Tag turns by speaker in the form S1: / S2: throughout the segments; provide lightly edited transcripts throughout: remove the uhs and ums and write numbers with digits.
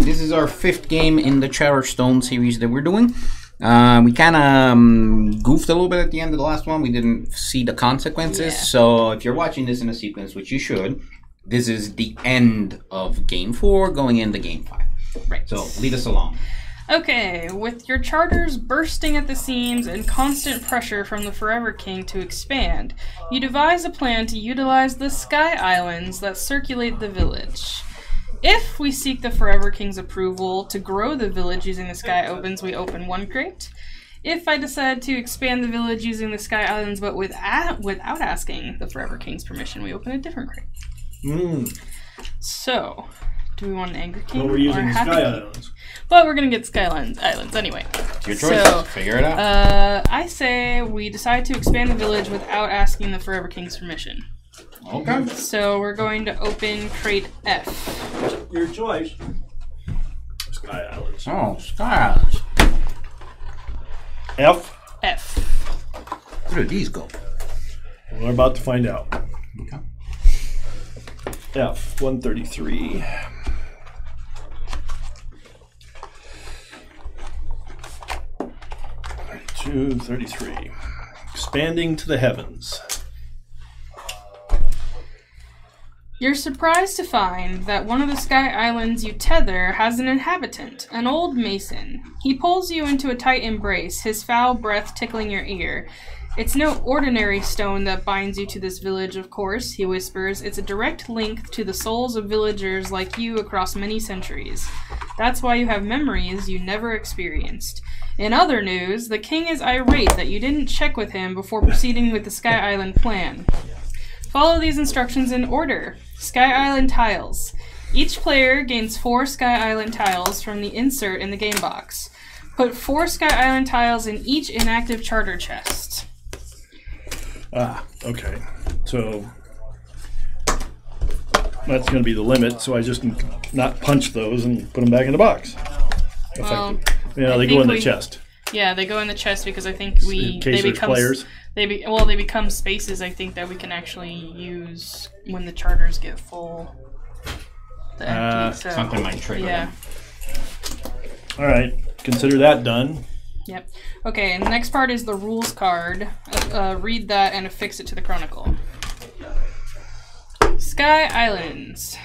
S1: This is our 5th game in the Charterstone series that we're doing. We kind of goofed a little bit at the end of the last one. We didn't see the consequences. Yeah. So if you're watching this in a sequence, which you should, this is the end of Game 4 going into Game 5.
S2: Right.
S1: So leave us alone.
S2: Okay, with your charters bursting at the seams and constant pressure from the Forever King to expand, you devise a plan to utilize the Sky Islands that circulate the village. If we seek the Forever King's approval to grow the village using the Sky Opens, we open 1 crate. If I decide to expand the village using the Sky Islands but without asking the Forever King's permission, we open a different crate. So, do we want an Angry King?
S3: Well, we're using the Sky Islands.
S2: But we're going to get Sky Islands anyway.
S1: It's your choice. So, figure it out.
S2: I say we decide to expand the village without asking the Forever King's permission.
S1: Okay.
S2: So we're going to open crate F.
S3: Your choice. Sky Islands.
S1: Oh, Sky Islands.
S3: F.
S2: F.
S1: Where do these go?
S3: We're about to find out.
S1: Okay.
S3: F, 133. To 33. Expanding to the heavens.
S2: You're surprised to find that one of the Sky Islands you tether has an inhabitant, an old mason. He pulls you into a tight embrace, his foul breath tickling your ear. It's no ordinary stone that binds you to this village, of course, he whispers. It's a direct link to the souls of villagers like you across many centuries. That's why you have memories you never experienced. In other news, the king is irate that you didn't check with him before proceeding with the Sky Island plan. Follow these instructions in order. Sky Island tiles. Each player gains 4 Sky Island tiles from the insert in the game box. Put 4 Sky Island tiles in each inactive charter chest.
S3: Ah, okay. So that's going to be the limit, so I just can not punch those and put them back in the box.
S2: Well,
S3: they go in the chest.
S2: Yeah, they go in the chest because I think
S3: in case there's players.
S2: They become spaces, I think, that we can actually use when the charters get full.
S1: Something might trigger them.
S3: All right, consider that done.
S2: Yep. Okay, and the next part is the rules card. Read that and affix it to the chronicle. Sky Islands.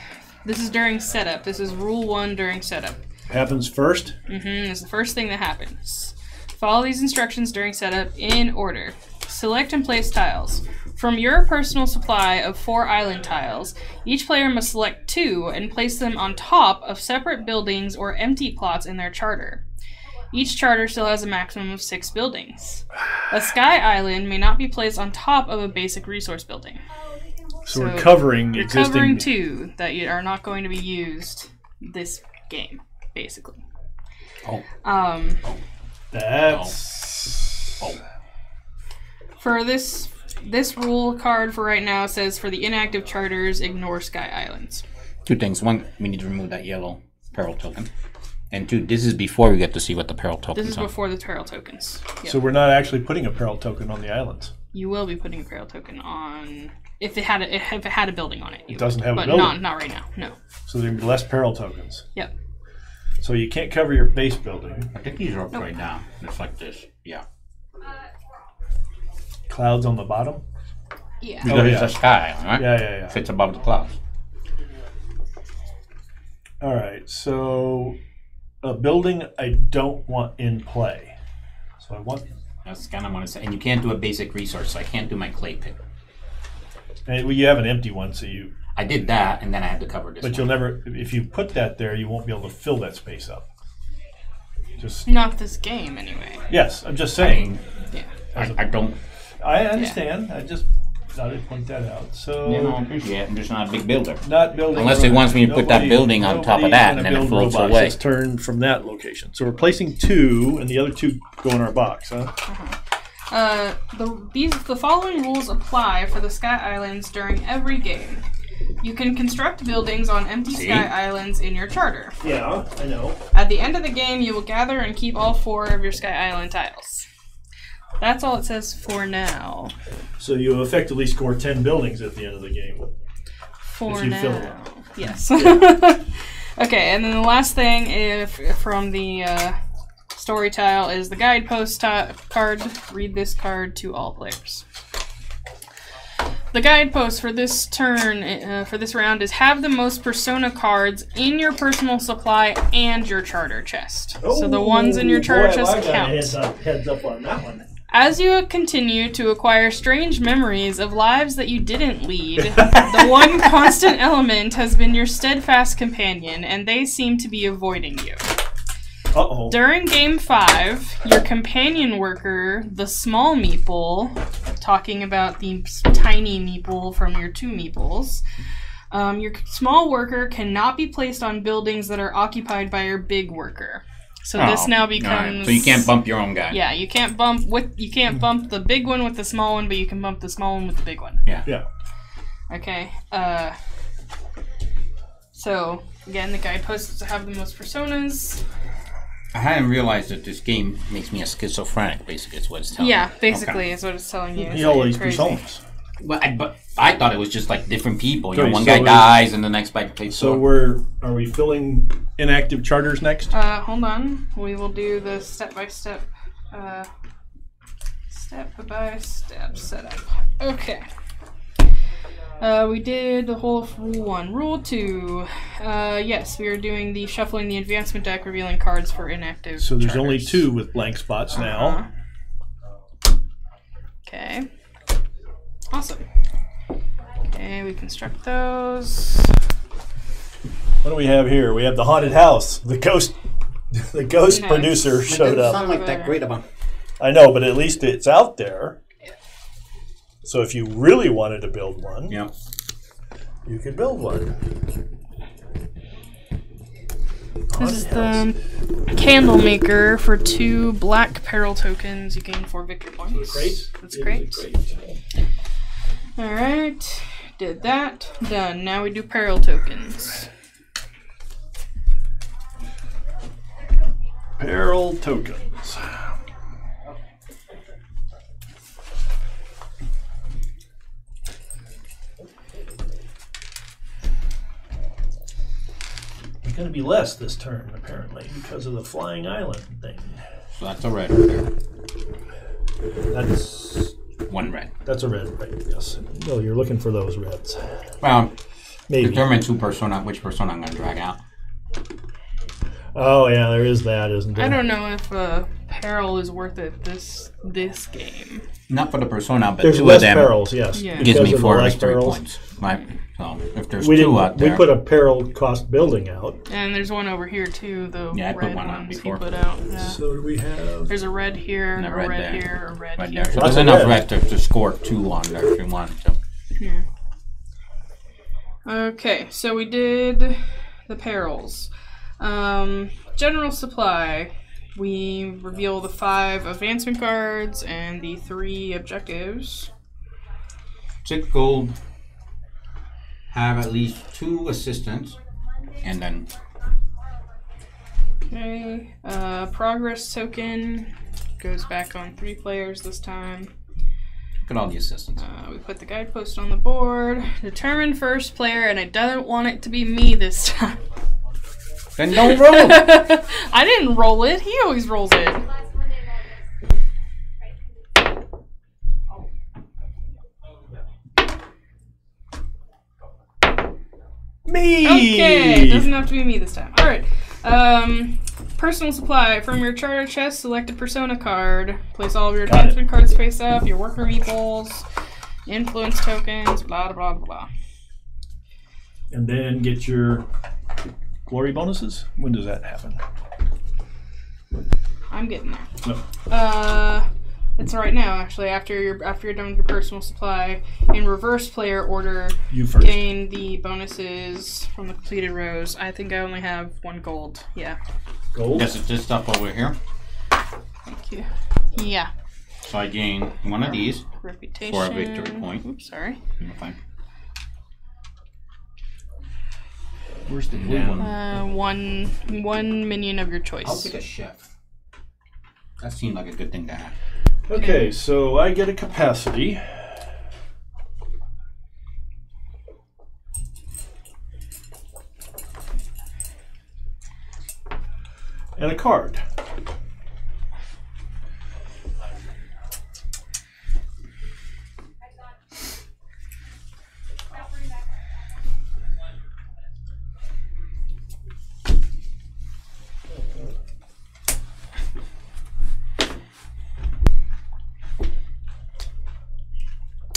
S2: This is during setup. This is rule 1 during setup.
S3: Happens first?
S2: It's the first thing that happens. Follow these instructions during setup in order. Select and place tiles. From your personal supply of 4 island tiles, each player must select 2 and place them on top of separate buildings or empty plots in their charter. Each charter still has a maximum of 6 buildings. A Sky Island may not be placed on top of a basic resource building.
S3: So we're covering
S2: you're
S3: existing...
S2: covering 2 that are not going to be used this game, basically. For this rule card for right now says for the inactive charters, ignore Sky Islands.
S1: 2 things. 1, we need to remove that yellow peril token. And 2, this is before we get to see what the peril tokens are.
S2: This is before the peril tokens. Yep.
S3: So we're not actually putting a peril token on the islands.
S2: You will be putting a peril token on if it had a building on it.
S3: It doesn't have a
S2: building.
S3: But
S2: not right now. No.
S3: So there'll be less peril tokens.
S2: Yep.
S3: So you can't cover your base building.
S1: I think these are upside down. It's like this. Yeah.
S3: Clouds on the bottom?
S2: Yeah.
S1: Because it's a sky, right?
S3: Yeah.
S1: Fits above the clouds.
S3: All right. So a building I don't want in play. So I want...
S1: That's kind of what I say. And you can't do a basic resource, so I can't do my clay pit.
S3: And, well, you have an empty one, so you...
S1: I did that, and then I had to cover this
S3: But
S1: one.
S3: you'll never... If you put that there, you won't be able to fill that space up. Just...
S2: Not this game, anyway.
S3: Yes, I'm just saying.
S1: I don't...
S3: I understand. I just thought I'd point that out. So...
S1: Yeah, no, I appreciate it. I'm just not a big builder.
S3: Not building...
S1: Unless it wants me to put that building on top of that, and then it floats away.
S3: Let's turn from that location. So we're placing 2, and the other 2 go in our box, huh?
S2: The following rules apply for the Sky Islands during every game. You can construct buildings on empty Sky Islands in your charter.
S3: Yeah, I know.
S2: At the end of the game, you will gather and keep all 4 of your Sky Island tiles. That's all it says for now.
S3: So you effectively score 10 buildings at the end of the game.
S2: For
S3: if you
S2: now.
S3: fill them.
S2: Yes. Okay, and then the last thing from the story tile is the guidepost card. Read this card to all players. The guidepost for this turn, for this round, is have the most persona cards in your personal supply and your charter chest. So the ones in your charter chest count.
S3: Heads up on that one.
S2: As you continue to acquire strange memories of lives that you didn't lead, the one constant element has been your steadfast companion, and they seem to be avoiding you.
S3: Uh-oh.
S2: During Game 5, your companion worker, the small meeple, talking about the tiny meeple from your 2 meeples, your small worker cannot be placed on buildings that are occupied by your big worker. So this now becomes...
S1: Right. So you can't bump your own guy.
S2: Yeah, you can't bump the big one with the small one, but you can bump the small one with the big one.
S3: Yeah.
S2: Okay. So, again, the guideposts have the most personas.
S1: I hadn't realized that this game makes me a schizophrenic, basically, is what it's telling me.
S2: Yeah, basically is what it's telling you.
S3: He always personas.
S1: But I thought it was just like different people. You know, one
S3: so
S1: guy dies and the next guy takes
S3: So are we filling inactive charters next?
S2: Hold on. We will do the step-by-step setup. Okay. We did the whole of Rule 1. Rule 2. Yes, we are doing the shuffling the advancement deck, revealing cards for inactive
S3: So there's
S2: charters.
S3: only 2 with blank spots now.
S2: Okay. Awesome. Okay, we construct those.
S3: What do we have here? We have the haunted house. The ghost
S2: Nice.
S3: producer showed up.
S1: Sound like that great about.
S3: I know, but at least it's out there. So if you really wanted to build one,
S1: Yeah.
S3: you could build one.
S2: This is the candle maker for 2 black peril tokens. You gain 4 victory points.
S3: Great.
S2: That's great. Alright. Did that. Done. Now we do peril tokens.
S3: Peril tokens. It's going to be less this turn, apparently, because of the flying island thing.
S1: So that's a red right there.
S3: That's
S1: 1 red.
S3: a red, right? Yes. No, you're looking for those reds.
S1: Well,
S3: Maybe.
S1: determine which persona I'm going to drag out.
S3: Oh yeah, there is that, isn't there?
S2: I don't know if peril is worth it this game.
S1: Not for the persona, but
S3: There's
S1: 2
S3: less
S1: of them
S3: perils, yes.
S2: Yeah.
S1: gives
S3: Because
S1: me
S3: of the
S1: 4
S3: less
S1: victory
S3: perils.
S1: points. Right? So if there's
S3: We
S1: 2 out there.
S3: We put a peril cost building out.
S2: And there's one over here too, the
S1: Yeah, I put
S2: red
S1: one on
S2: ones
S1: before.
S2: he put out. Yeah.
S3: So do we have?
S2: There's a red here,
S1: And
S2: a
S1: a
S2: red,
S1: red there.
S2: here, a red
S1: Right
S2: here.
S1: there. So
S3: Lots
S1: there's
S3: of
S1: enough
S3: red.
S1: red to score 2 on there if you want. So.
S2: Yeah. Okay, so we did the perils. General supply. We reveal the 5 advancement cards and the 3 objectives.
S1: 6 gold. Have at least 2 assistants. And then
S2: Okay. Progress token goes back on 3 players this time.
S1: look at all the assistants.
S2: We put the guidepost on the board. Determine first player, and I don't want it to be me this time.
S1: Then don't roll.
S2: I didn't roll it. He always rolls it.
S3: Me!
S2: Okay, doesn't have to be me this time. Alright. Personal supply. From your charter chest, select a persona card. Place all of your advancement cards face up, your worker meeples, influence tokens, blah, blah, blah, blah.
S3: And then get your glory bonuses. When does that happen?
S2: I'm getting there.
S3: No.
S2: It's right now, actually. After you're done with your personal supply, in reverse player order,
S3: You first.
S2: gain the bonuses from the completed rows. I think I only have 1 gold. Yeah.
S3: Gold.
S1: This is this stuff over here.
S2: Thank you. Yeah.
S1: So I gain 1 of these.
S2: Reputation.
S1: For a victory point.
S2: Oops, sorry.
S1: Okay.
S3: Where's the blue
S1: Yeah.
S3: one?
S2: One minion of your choice.
S1: I'll take a chef. That seemed like a good thing to have.
S3: Okay, so I get a capacity. and a card.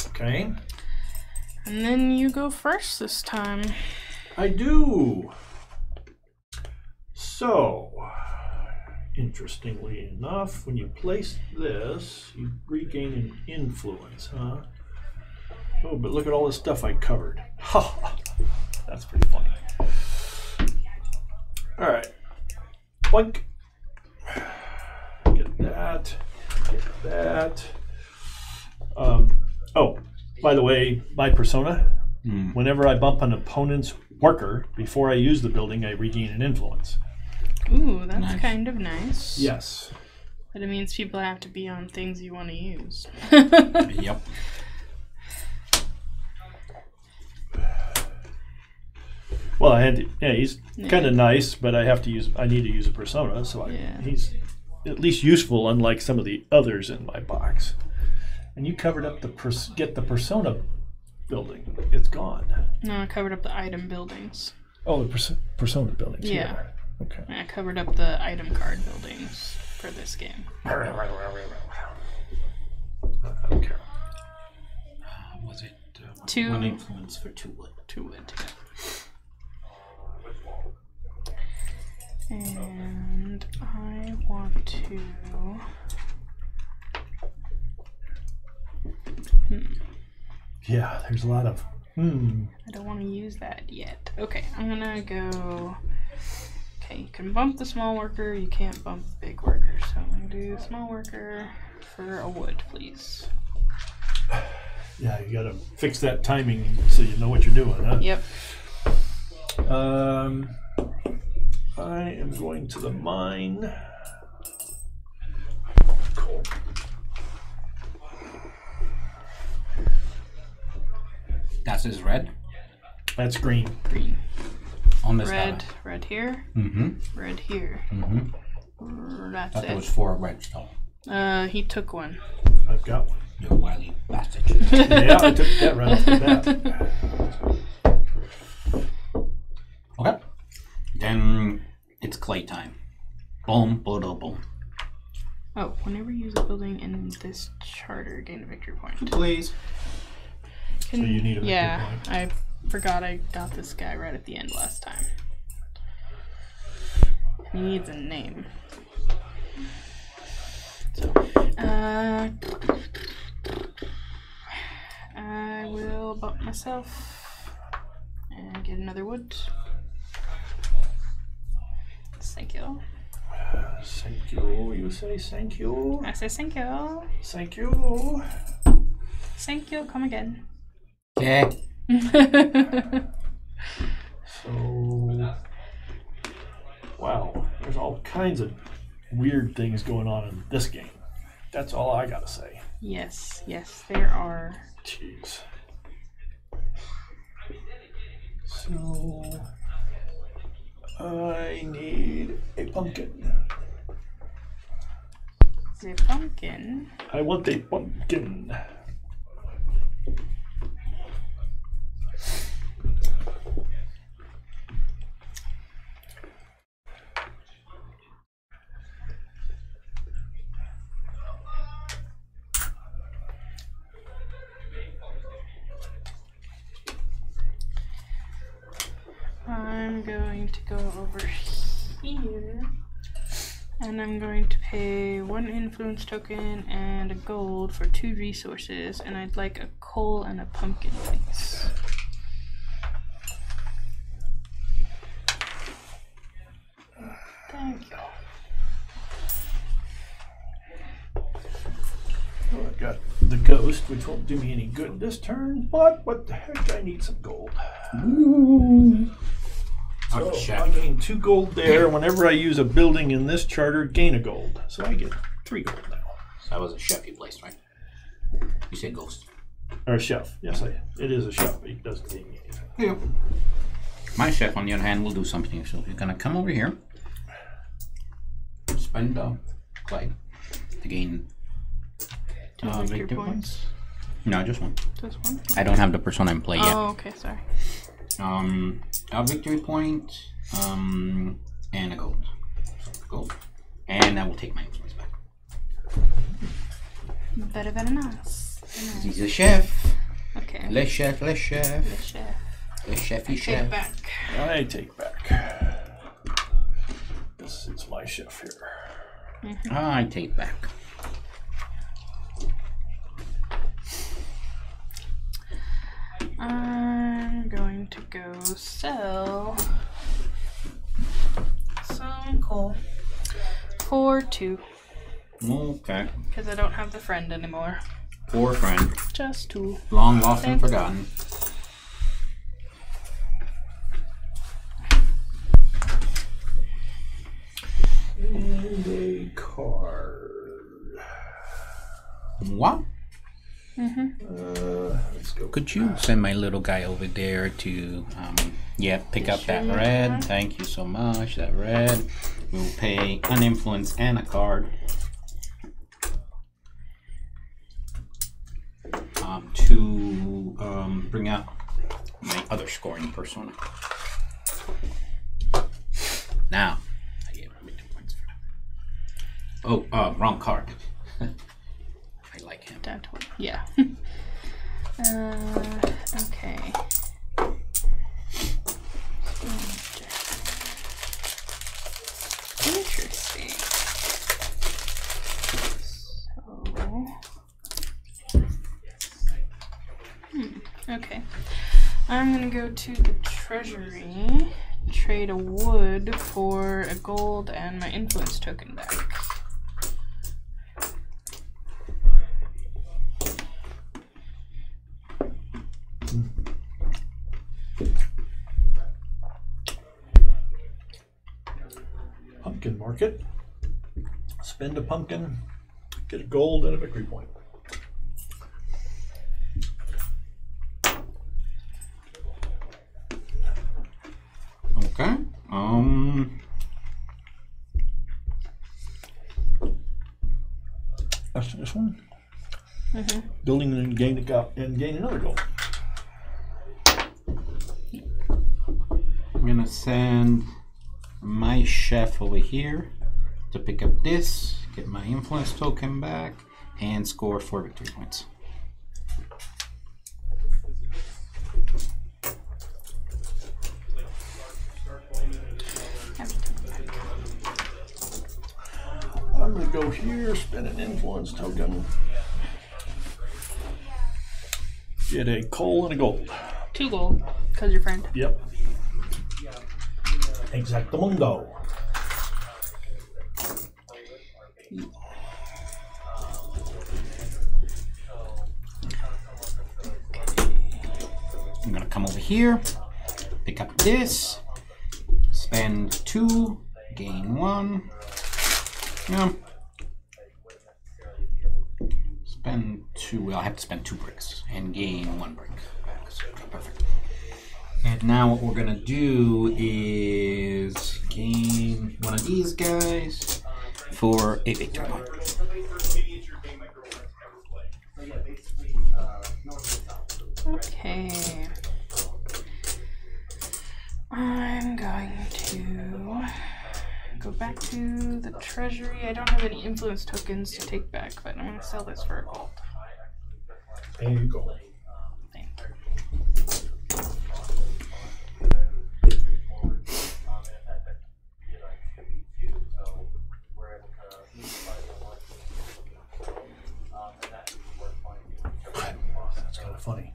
S3: Okay.
S2: And then you go first this time.
S3: I do. So, interestingly enough, when you place this, you regain an influence, huh? Oh, but look at all the stuff I covered. Ha! That's pretty funny. All right. Boink. Get that. Get that. Oh, by the way, my persona, whenever I bump an opponent's worker, before I use the building, I regain an influence.
S2: Ooh, that's kind of nice.
S3: Yes.
S2: But it means people have to be on things you want to use.
S1: Yep.
S3: Well, I had to, yeah, he's kind of nice, but I need to use a persona, so he's at least useful, unlike some of the others in my box. And you covered up get the persona building. It's gone.
S2: No, I covered up the item buildings.
S3: Oh, the persona buildings.
S2: Yeah.
S3: Okay.
S2: I covered up the item card buildings for this game.
S3: Okay.
S1: Was it
S2: Two.
S1: one influence for 2 wood?
S2: 2 wood. And I want to.
S3: Yeah, there's a lot of.
S2: I don't want to use that yet. Okay, I'm gonna go. Okay, you can bump the small worker, you can't bump the big worker. So I'm gonna do small worker for a wood, please.
S3: Yeah, you gotta fix that timing so you know what you're doing, huh?
S2: Yep.
S3: I am going to the mine. Cool.
S1: That's his red?
S3: That's green.
S2: Green.
S1: On this
S2: Red,
S1: die.
S2: red here.
S1: Mm-hmm.
S2: Red here.
S1: Mm-hmm.
S2: That's
S1: I thought
S2: it.
S1: there was 4 reds though.
S2: He took one.
S3: I've got one.
S1: You wily bastard.
S3: Yeah, I took that right off the bat.
S1: Okay. Then it's clay time. Boom, boom, boom.
S2: Oh, whenever you use a building in this charter, gain a victory point.
S1: Please.
S2: Can,
S3: So you need a victory
S2: yeah,
S3: point.
S2: I forgot I got this guy right at the end last time. He needs a name. So, I will bump myself and get another wood. Thank you.
S3: Thank you. You say thank you.
S2: I say thank you.
S3: Thank you.
S2: Thank you. Come again.
S1: Okay.
S3: So, wow, there's all kinds of weird things going on in this game. That's all I gotta say.
S2: Yes, yes, there are.
S3: Jeez. So, I need a pumpkin.
S2: The pumpkin.
S3: I want a pumpkin.
S2: I'm going to go over here, and I'm going to pay 1 influence token and a gold for 2 resources, and I'd like a coal and a pumpkin, please. Thank you.
S3: Well, I've got the ghost, which won't do me any good this turn, but what the heck, I need some gold.
S1: Ooh.
S3: So
S1: Check.
S3: I gain 2 gold there. Whenever I use a building in this charter, gain a gold. So I get 3 gold now.
S1: So that was a chef you placed, right? You said ghost.
S3: Or a chef. Yes, it is a chef. It doesn't gain me anything.
S1: Yeah. My chef, on the other hand, will do something. So you're gonna come over here. spend Clyde to gain
S2: victory points.
S1: No, just one.
S2: Just one?
S1: I don't have the persona in play yet.
S2: Oh, okay, sorry.
S1: A victory point, and a gold. So gold. And I will take my influence back.
S2: Very, very nice.
S1: He's a chef.
S2: Okay.
S1: Le chef, le chef.
S2: Le chef.
S1: Le chefy
S2: Take
S1: chef.
S2: back.
S3: I take back. This is my chef here.
S1: I take back.
S2: I'm going to go sell some coal for 2.
S1: Okay.
S2: Because I don't have the friend anymore.
S1: Poor friend.
S2: Just 2.
S1: Long lost and forgotten.
S3: And a card.
S1: What?
S3: Let's go.
S1: Could you send my little guy over there to, pick up that red? Thank you so much. That red. We'll pay an influence and a card. To bring out my other scoring persona. Now, I gave him 2 points for that. Oh, wrong card. I like him.
S2: That one. Yeah. Okay. Interesting. Okay. I'm gonna go to the treasury, trade a wood for a gold and my influence token back.
S3: Pumpkin market. Spend a pumpkin, get a gold and a victory point.
S1: Okay.
S3: That's this one. Building and gain another gold.
S1: I'm gonna send my chef over here to pick up this, get my influence token back, and score 4 victory points.
S3: I'm going to go here, spend an influence token, get a coal and a gold.
S2: 2 gold, because your friend.
S3: Yep. Exactamundo.
S1: I'm gonna come over here, pick up this, spend 2, gain 1. Yeah. Spend 2. Well, I have to spend 2 bricks and gain 1 brick. So, perfect. And now what we're gonna do is gain one of these guys for a victory point.
S2: Okay. I'm going to go back to the treasury. I don't have any influence tokens to take back, but I'm going to sell this for a gold.
S3: There you go.
S2: Thank you.
S3: That's kind of funny.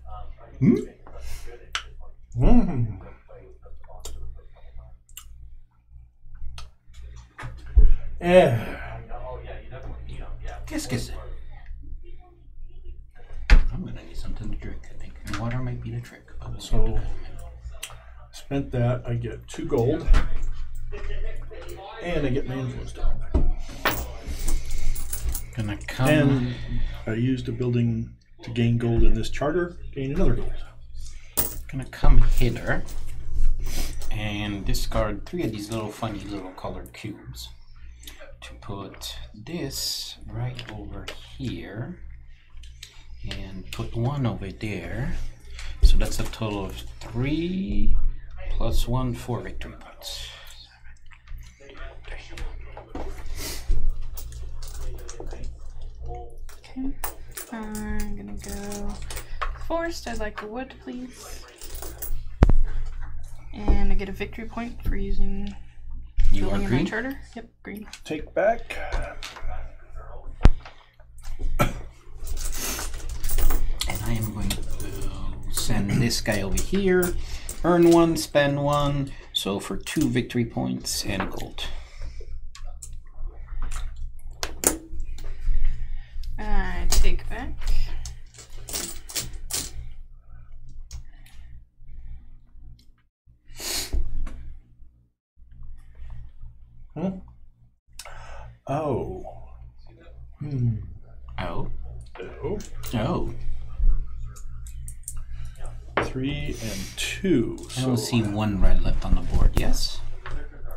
S3: Yeah.
S1: Qu'est-ce? I'm gonna need something to drink, I think. And water might be the trick.
S3: So, spent that, I get 2 gold, and I get my influence token back.
S1: Gonna come.
S3: And I used a building to gain gold in this charter, gain another gold.
S1: Gonna come hither and discard 3 of these little funny little colored cubes. to put this right over here and put 1 over there. So that's a total of 3 plus 1, 4 victory points.
S2: Okay, I'm gonna go forest. I'd like a wood, please. And I get a victory point for using
S1: You are
S2: building in
S1: green?
S2: my charter. Yep, green.
S3: Take back.
S1: And I am going to send this guy over here. Earn 1, spend 1. So for 2 victory points and a gold.
S2: I take back.
S3: Huh? Oh. Hmm.
S1: Oh.
S3: Oh.
S1: Oh.
S3: 3 and 2.
S1: I don't see 1 red left on the board, yes?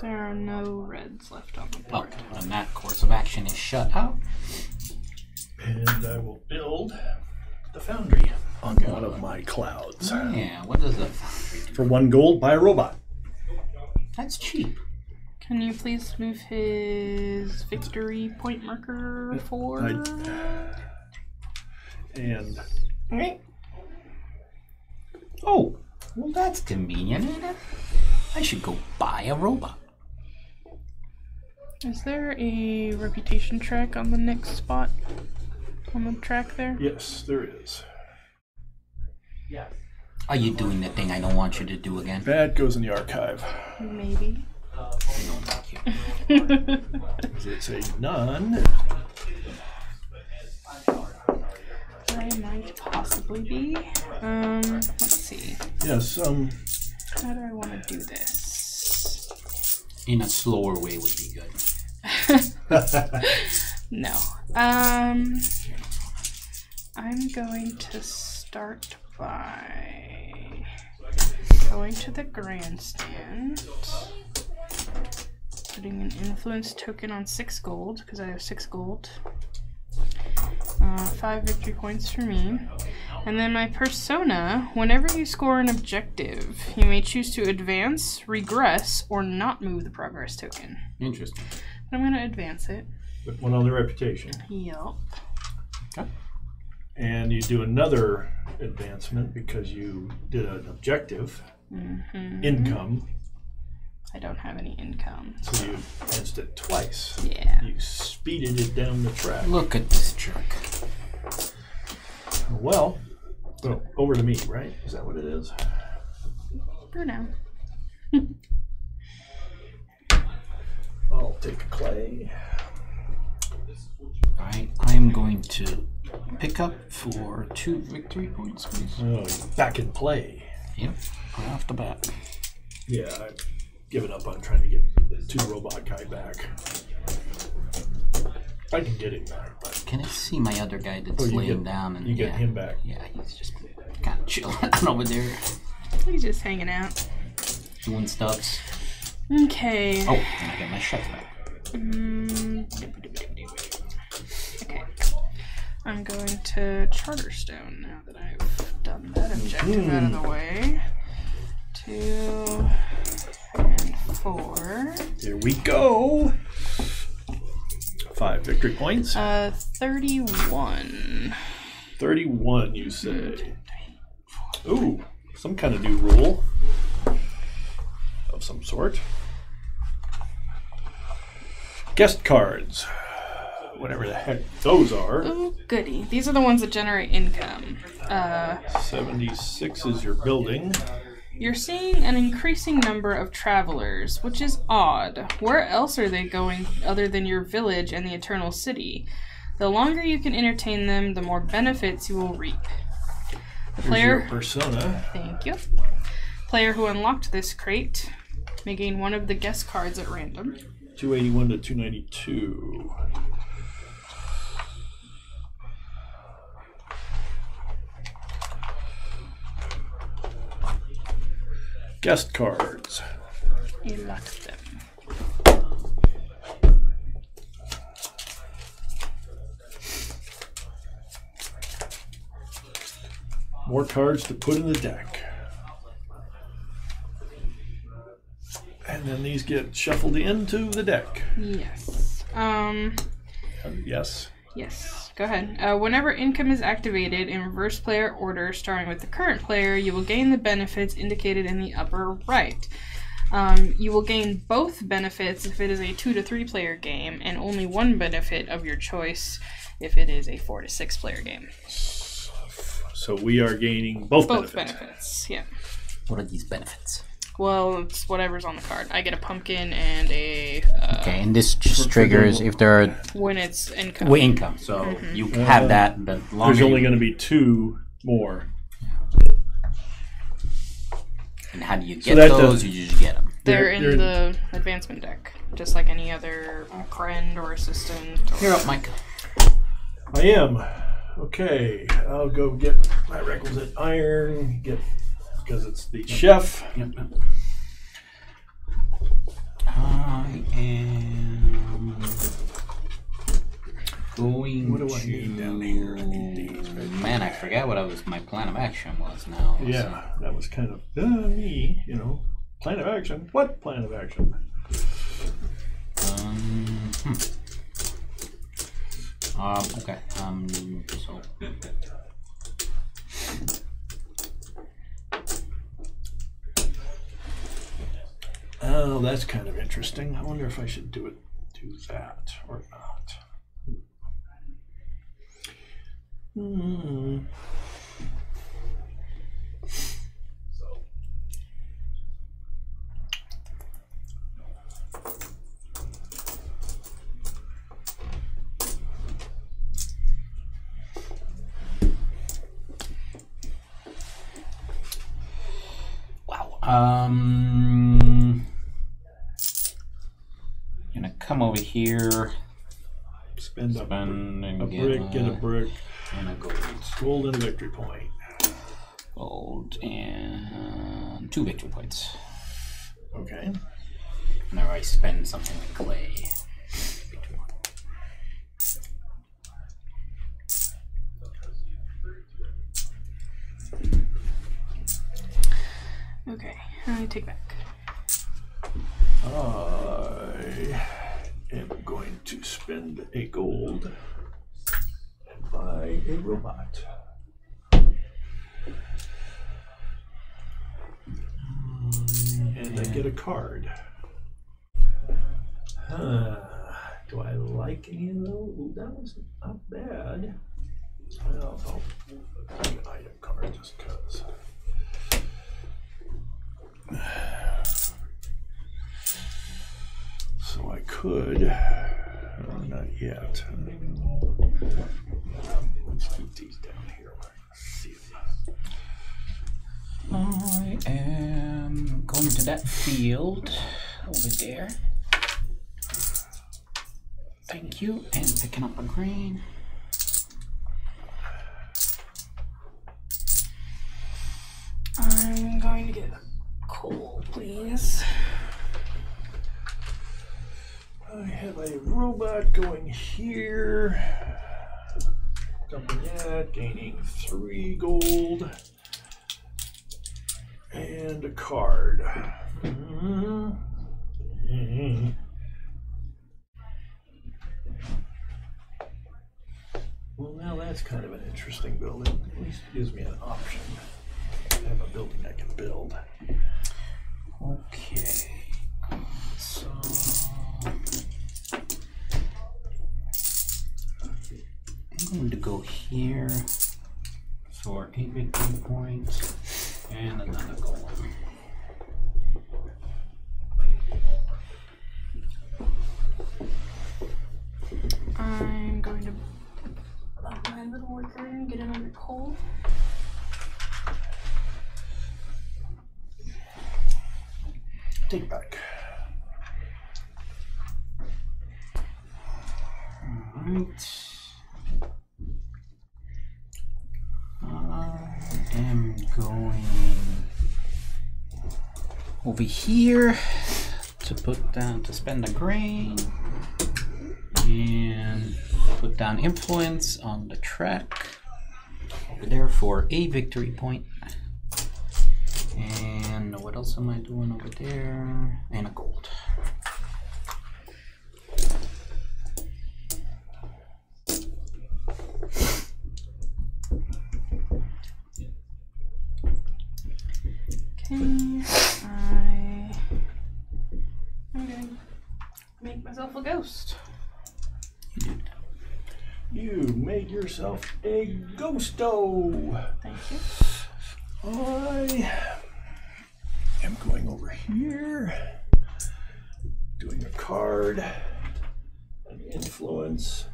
S2: There are no reds left on the
S1: Oh,
S2: board.
S1: and that course of action is shut out.
S3: And I will build the foundry on one of my clouds.
S1: Yeah, what does the foundry do?
S3: For 1 gold, buy a robot.
S1: That's cheap.
S2: Can you please move his victory point marker forward?
S3: And
S1: Oh, well that's convenient, ain't it? I should go buy a robot.
S2: Is there a reputation track on the next spot? On the track there?
S3: yes, there is.
S1: Are you doing the thing I don't want you to do again?
S3: That goes in the archive.
S2: Maybe.
S1: No, thank you.
S3: Does it say none?
S2: I might possibly be. Let's see.
S3: Yes,
S2: How do I want to do this?
S1: In a slower way would be good.
S2: No. I'm going to start by going to the grandstand, putting an influence token on 6 gold, because I have 6 gold. 5 victory points for me. And then my persona, whenever you score an objective, you may choose to advance, regress, or not move the progress token.
S1: Interesting.
S2: I'm going to advance it.
S3: Put 1 on the reputation.
S2: Yup.
S1: Okay.
S3: And you do another advancement because you did an objective. Income.
S2: I don't have any income.
S3: So you advanced it twice.
S2: Yeah.
S3: You speeded it down the track.
S1: Look at this jerk.
S3: Well, so over to me, right? Is that what it is?
S2: For now.
S3: I'll take a clay.
S1: Alright, I'm going to pick up for 2 victory points, please.
S3: Oh, you're back in play.
S1: Yep, right off the bat.
S3: Yeah, I've given up on trying to get the 2 robot guy back. I can get him back, but
S1: Can I see my other guy that's
S3: you
S1: laying
S3: get-
S1: down? And
S3: you get
S1: yeah,
S3: him back.
S1: Yeah, he's just kind of chilling over there,
S2: He's just hanging out.
S1: doing stuffs.
S2: Okay.
S1: Oh, and I get my chef back.
S2: Okay. I'm going to Charterstone now that I've done that objective out of the way. 2 and 4.
S3: here we go. 5 victory points.
S2: 31.
S3: 31, you say. Ooh, some kind of new rule of some sort. Guest cards. Whatever the heck those are.
S2: Oh, goody. These are the ones that generate income.
S3: 76 is your building.
S2: You're seeing an increasing number of travelers, which is odd. Where else are they going other than your village and the Eternal City? The longer you can entertain them, the more benefits you will reap. The
S3: Here's
S2: player...
S3: your persona.
S2: Thank you. Player who unlocked this crate may gain one of the guest cards at random.
S3: 281 to 292. Guest cards.
S2: Elect them.
S3: more cards to put in the deck. And then these get shuffled into the deck.
S2: Yes.
S3: Yes.
S2: Yes. Go ahead. Whenever income is activated in reverse player order, starting with the current player, you will gain the benefits indicated in the upper right. You will gain both benefits if it is a 2 to 3 player game, and only one benefit of your choice if it is a 4 to 6 player game.
S3: So we are gaining both
S2: benefits. Yeah.
S1: What are these benefits?
S2: Well, it's whatever's on the card. I get a pumpkin and a...
S1: okay, and this just triggers if there are...
S2: when it's income.
S1: With income, so you have that, but
S3: there's only going to be 2 more.
S1: And how do you get those? You just get them.
S2: They're in the advancement deck, just like any other friend or assistant.
S1: You're up, Mike.
S3: I am. Okay, I'll go get my requisite iron, because it's the chef.
S1: Yep. I am going
S3: What do I need down here? I need these. Right?
S1: Man, I forgot what my plan of action was now.
S3: Yeah, that was kind of me, Plan of action? What plan of action?
S1: Okay. So.
S3: Oh, that's kind of interesting. I wonder if I should do that or not.
S1: Gonna come over here,
S3: spend a
S1: and
S3: get a brick,
S1: and a gold.
S3: Gold and a victory point.
S1: Gold and 2 victory points.
S3: Okay.
S1: Whenever I spend something like clay. Victory point.
S2: Okay, I take back.
S3: I am going to spend a gold and buy a robot. And I get a card. Do I like any of those? That was not bad. Well, I'll take an item card just because. So I could, not yet. Let's keep these down here. See them.
S1: I am going to that field over there. Thank you, and picking up a grain.
S2: I'm going to get a coal, please.
S3: I have a robot going here. Dumping that, gaining 3 gold. And a card. Well, now that's kind of an interesting building. At least it gives me an option. I have a building I can build.
S1: Okay. So I'm going to go here for 8 victory points and another goal.
S2: I'm going to let my little worker and get another coal.
S3: Take back.
S1: Alright. I am going over here to spend a grain and put down influence on the track. over there for a victory point. And what else am I doing over there? And a gold.
S2: Okay, I'm gonna make myself a ghost.
S1: You did.
S3: You made yourself a ghosto.
S2: Thank you.
S3: I am going over here, doing a card, an influence,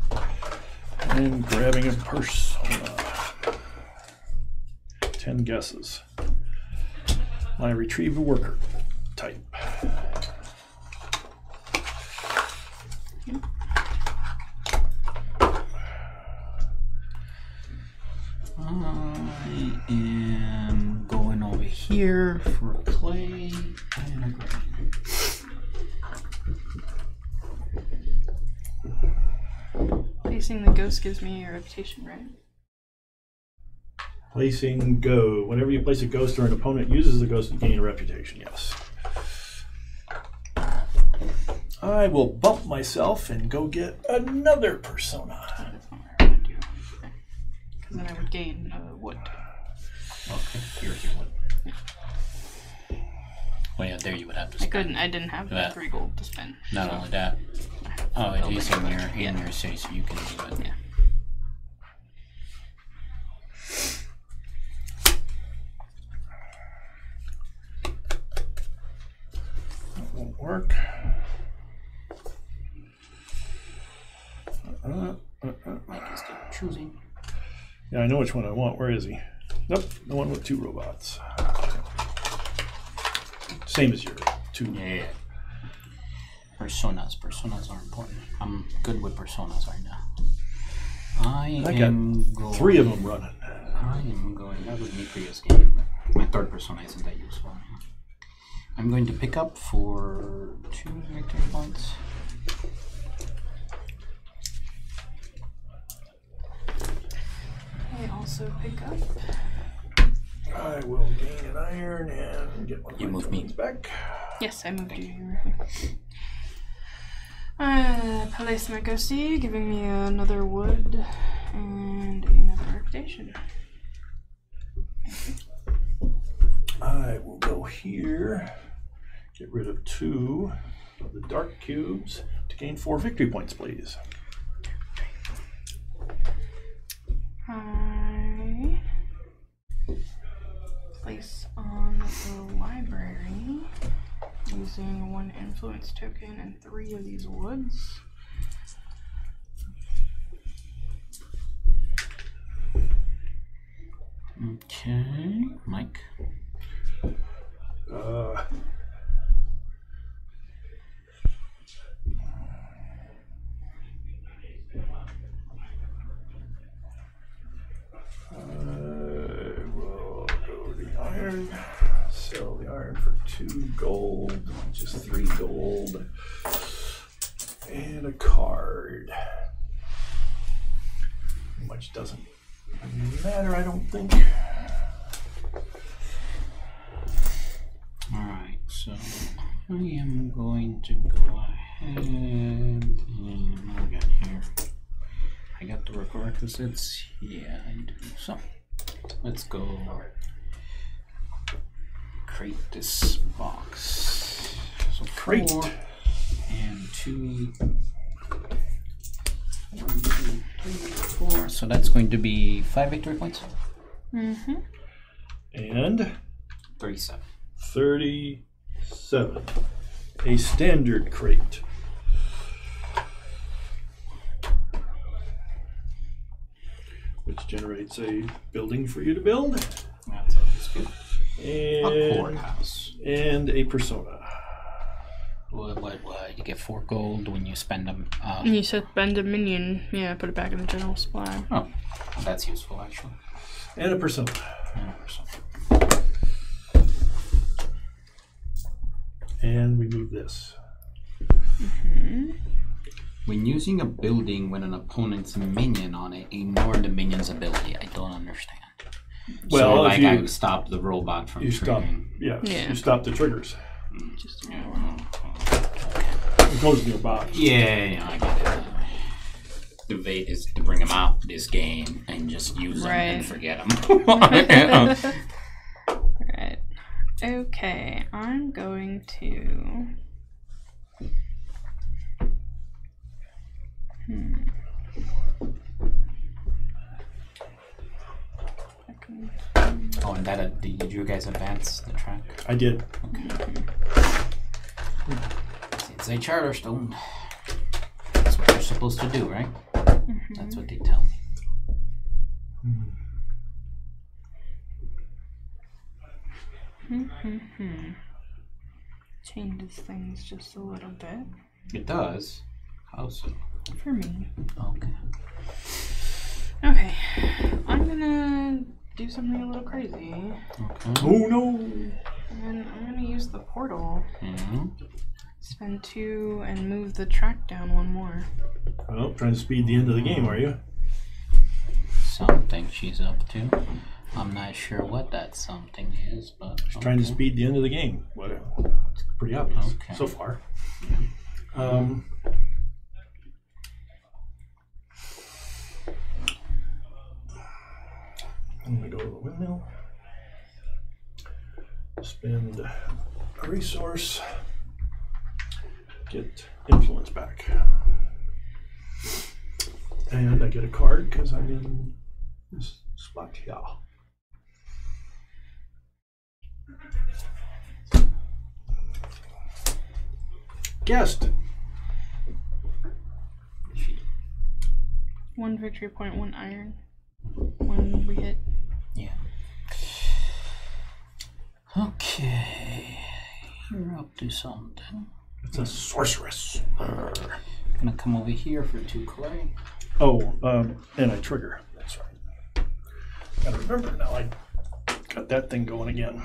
S3: and grabbing a persona. 10 guesses. My retrieve a worker type.
S1: I am going over here for clay and a grain.
S2: Placing the ghost gives me a reputation, right?
S3: Placing go. Whenever you place a ghost or an opponent uses the ghost to gain a reputation, yes. I will bump myself and go get another persona.
S2: That's not what I would do. Because then I would gain wood.
S1: Okay, here's your one. Well, yeah, there you would have to spend.
S2: I didn't have
S1: That.
S2: 3 gold to spend.
S1: Not
S2: so
S1: only that. Oh, it is in
S2: Yeah.
S1: your city, so you can do it.
S2: Yeah.
S3: That won't work.
S1: Mike is still choosing.
S3: Yeah, I know which one I want. Where is he? Nope, the one with 2 robots. Same as your 2.
S1: Yeah. Personas. Personas are important. I'm good with personas right now. I am
S3: got
S1: going,
S3: 3 of them running.
S1: I am going. That was my previous game. My third persona isn't that useful. I'm going to pick up for 2 victory points.
S2: I also pick up.
S3: I will gain an iron and get one of
S1: You
S3: my
S1: move me.
S3: tokens back.
S2: Yes, I moved you. Place my ghosty, giving me another wood and another reputation.
S3: I will go here, get rid of 2 of the dark cubes to gain 4 victory points, please.
S2: I place on the library using 1 influence token and 3 of these woods.
S1: Okay, Mike.
S3: I will go the iron, sell the iron for 2 gold, just 3 gold, and a card. Much doesn't matter, I don't think.
S1: Alright, so I am going to go ahead and what do I got here? I got the requisites. Yeah, I do. So let's go create this box. So
S3: Crate.
S1: 4 and 2. 1, 2, 3, 4. So that's going to be 5 victory points.
S2: Mm-hmm.
S3: And
S1: 37.
S3: 37. A standard crate. Which generates a building for you to build.
S1: That's always good. A
S3: And,
S1: courthouse.
S3: and a persona.
S1: What, you get 4 gold when you spend them.
S2: You said spend a minion. Yeah, put it back in the general supply.
S1: Oh, that's useful actually.
S3: And a persona. And we move this.
S2: Mm-hmm.
S1: When using a building with an opponent's minion on it, ignore the minion's ability. I don't understand.
S3: Well,
S1: so,
S3: if
S1: I stop the robot from triggering.
S3: You stop the triggers.
S2: Just
S3: It goes in your box.
S1: Yeah, I get it. The bait is to bring them out this game and just use them and forget them.
S2: Right. Okay, I'm going to...
S1: Oh, and did you guys advance the track?
S3: I did.
S1: Okay. It's a Charterstone. That's what you're supposed to do, right? That's what they tell me.
S2: Changes things just a little bit.
S1: It does? How so?
S2: For me.
S1: Okay.
S2: Okay. I'm gonna do something a little crazy.
S1: Okay.
S3: Oh no!
S2: And I'm gonna use the portal. Spend 2 and move the track down 1 more.
S3: Well, trying to speed the end of the game, are you?
S1: Something she's up to. I'm not sure what that something is, but
S3: She's trying to speed the end of the game. Whatever. It's pretty obvious so far. I'm going to go to the windmill. Spend a resource. Get influence back. And I get a card because I'm in this spot here. Guest.
S2: 1 victory point, 1 iron. 1 we hit.
S1: Yeah. Okay. You're up to something.
S3: It's a sorceress.
S1: Gonna come over here for 2 clay.
S3: Oh, and I trigger. That's right. Gotta remember now. I got that thing going again.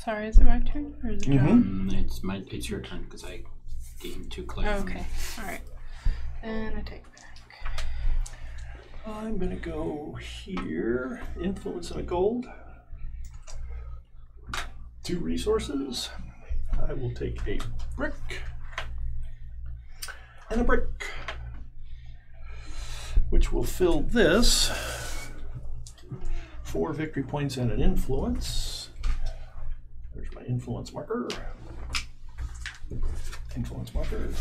S2: Sorry, is it my turn or is it John?
S1: It's your turn because I gained 2 clay.
S2: Okay, alright. And I take back.
S3: I'm gonna go here. Influence and a gold. 2 resources. I will take a brick and a brick, which will fill this. 4 victory points and an influence. There's my influence marker. Influence marker.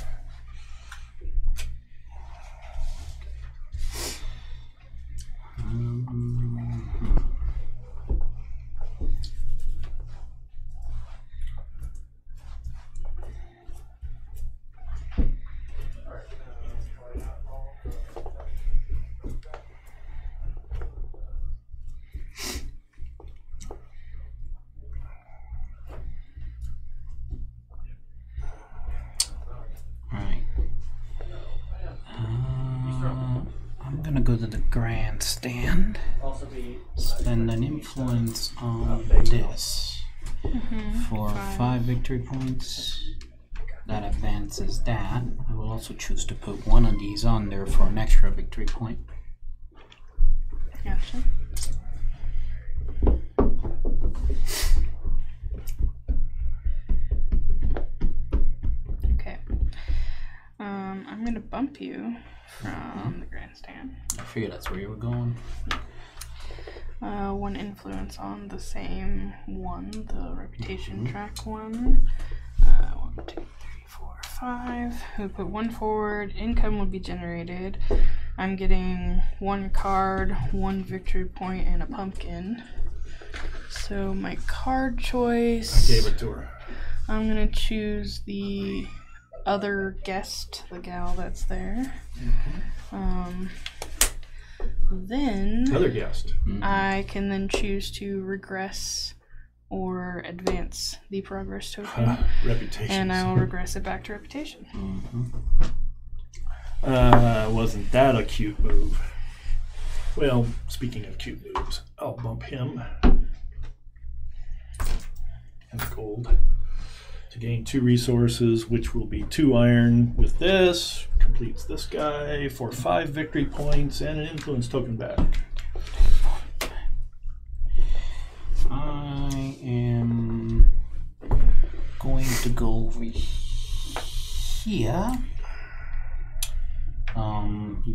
S1: I'm gonna go to the grandstand. Spend an influence on this for 5 victory points. That advances that. I will also choose to put 1 of these on there for an extra victory point.
S2: Gotcha. Okay. I'm gonna bump you from the grandstand.
S1: I figured that's where you were going.
S2: 1 influence on the same one, the reputation track one. 1, 2, 3, 4, 5. We put 1 forward. Income would be generated. I'm getting 1 card, 1 victory point, and a pumpkin. So my card choice.
S3: I gave it to her.
S2: I'm gonna choose the other guest, the gal that's there. Then
S3: Another guest.
S2: I can then choose to regress or advance the progress token.
S3: Reputation.
S2: And I will regress it back to reputation.
S3: Wasn't that a cute move? Well, speaking of cute moves, I'll bump him. And gold. To gain 2 resources, which will be 2 iron with this. Completes this guy for 5 victory points and an influence token back.
S1: I am going to go over here.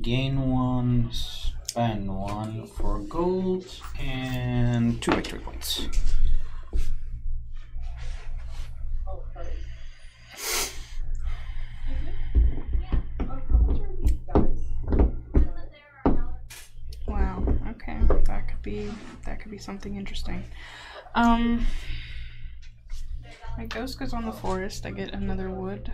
S1: Gain 1, spend 1 for gold, and 2 victory points.
S2: Wow. Okay, that could be something interesting. My ghost goes on the forest. I get another wood.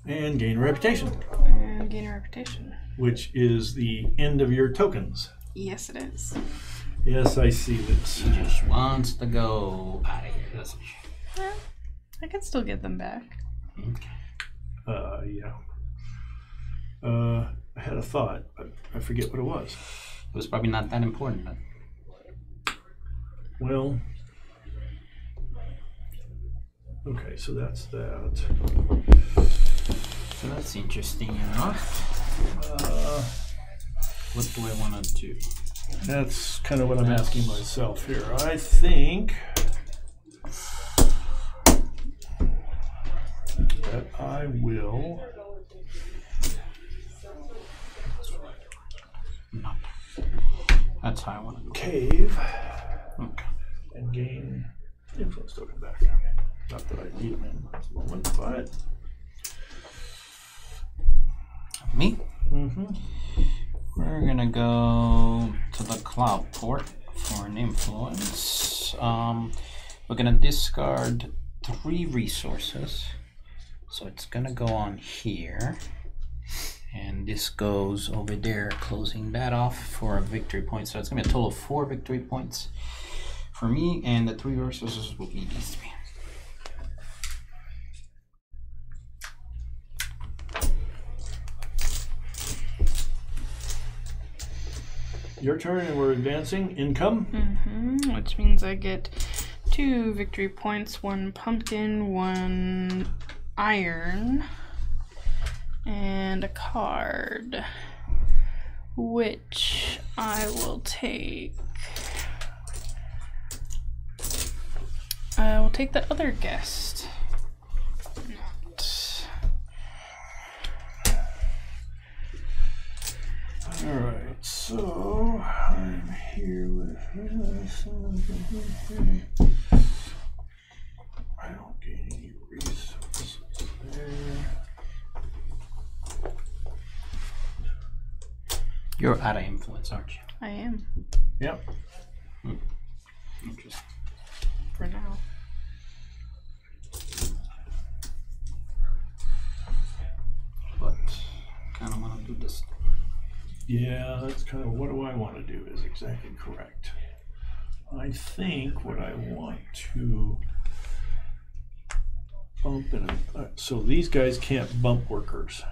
S3: And gain a reputation.
S2: And gain a reputation.
S3: Which is the end of your tokens.
S2: Yes, it is.
S3: Yes, I see this.
S1: He just wants to go out of here, doesn't he?
S2: Well, I can still get them back.
S3: Yeah. I had a thought, but I forget what it was.
S1: It was probably not that important then.
S3: Well, okay, so that's that.
S1: So that's interesting enough. What do I want to do?
S3: That's kind of what I'm asking myself here. I think that I will.
S1: No. That's how I want to go.
S3: Cave.
S1: Okay.
S3: And gain influence token back. Not that I need them in this moment, but.
S1: Me?
S3: Mm-hmm.
S1: We're gonna go to the cloud port for an influence. We're gonna discard 3 resources. So it's gonna go on here. And this goes over there, closing that off for a victory point. So it's gonna be a total of 4 victory points for me, and the 3 resources will be these 3.
S3: Your turn, and we're advancing. Income.
S2: Which means I get 2 victory points, 1 pumpkin, 1 iron, and a card, which I will take. I will take the other guest.
S3: Alright, so I'm here with this. I don't gain any resources there.
S1: You're out of influence, aren't you?
S2: I am.
S3: Yep.
S1: Interesting.
S2: For now.
S1: But kind of want to do this.
S3: Yeah, that's kind of what do I want to do is exactly correct. I think what I want to bump in. So these guys can't bump workers.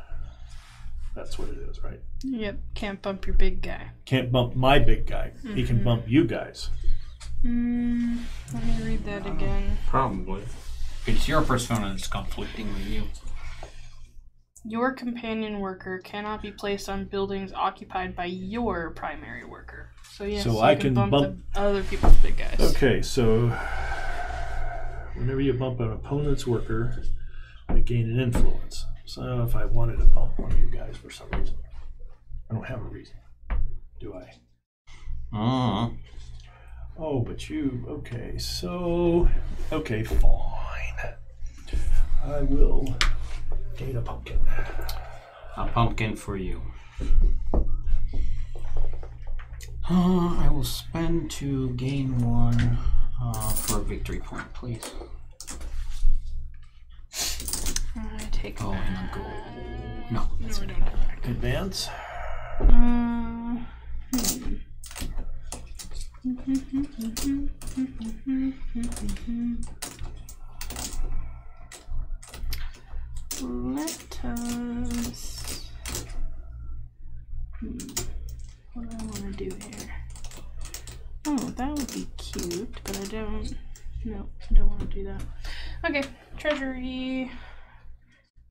S3: That's what it is, right?
S2: Yep, can't bump your big guy.
S3: Can't bump my big guy. He can bump you guys.
S2: Let me read that again.
S1: Probably. It's your persona that's conflicting with you.
S2: Your companion worker cannot be placed on buildings occupied by your primary worker. So yes,
S3: So
S2: you
S3: I
S2: can
S3: can
S2: bump
S3: bump
S2: the other people's big guys.
S3: Okay, so whenever you bump an opponent's worker, I gain an influence. So if I wanted to bump one of you guys for some reason, I don't have a reason, do I? Oh, but you, okay, so, okay, fine. I will gain a pumpkin.
S1: A pumpkin for you. I will spend to gain 1 for a victory point, please.
S2: I take
S1: Oh,
S2: that.
S1: and a gold. No, that's
S2: we don't have that.
S3: Advance.
S2: Let us. What do I want to do here? Oh, that would be cute, but I don't. No, I don't want to do that. Okay, treasury.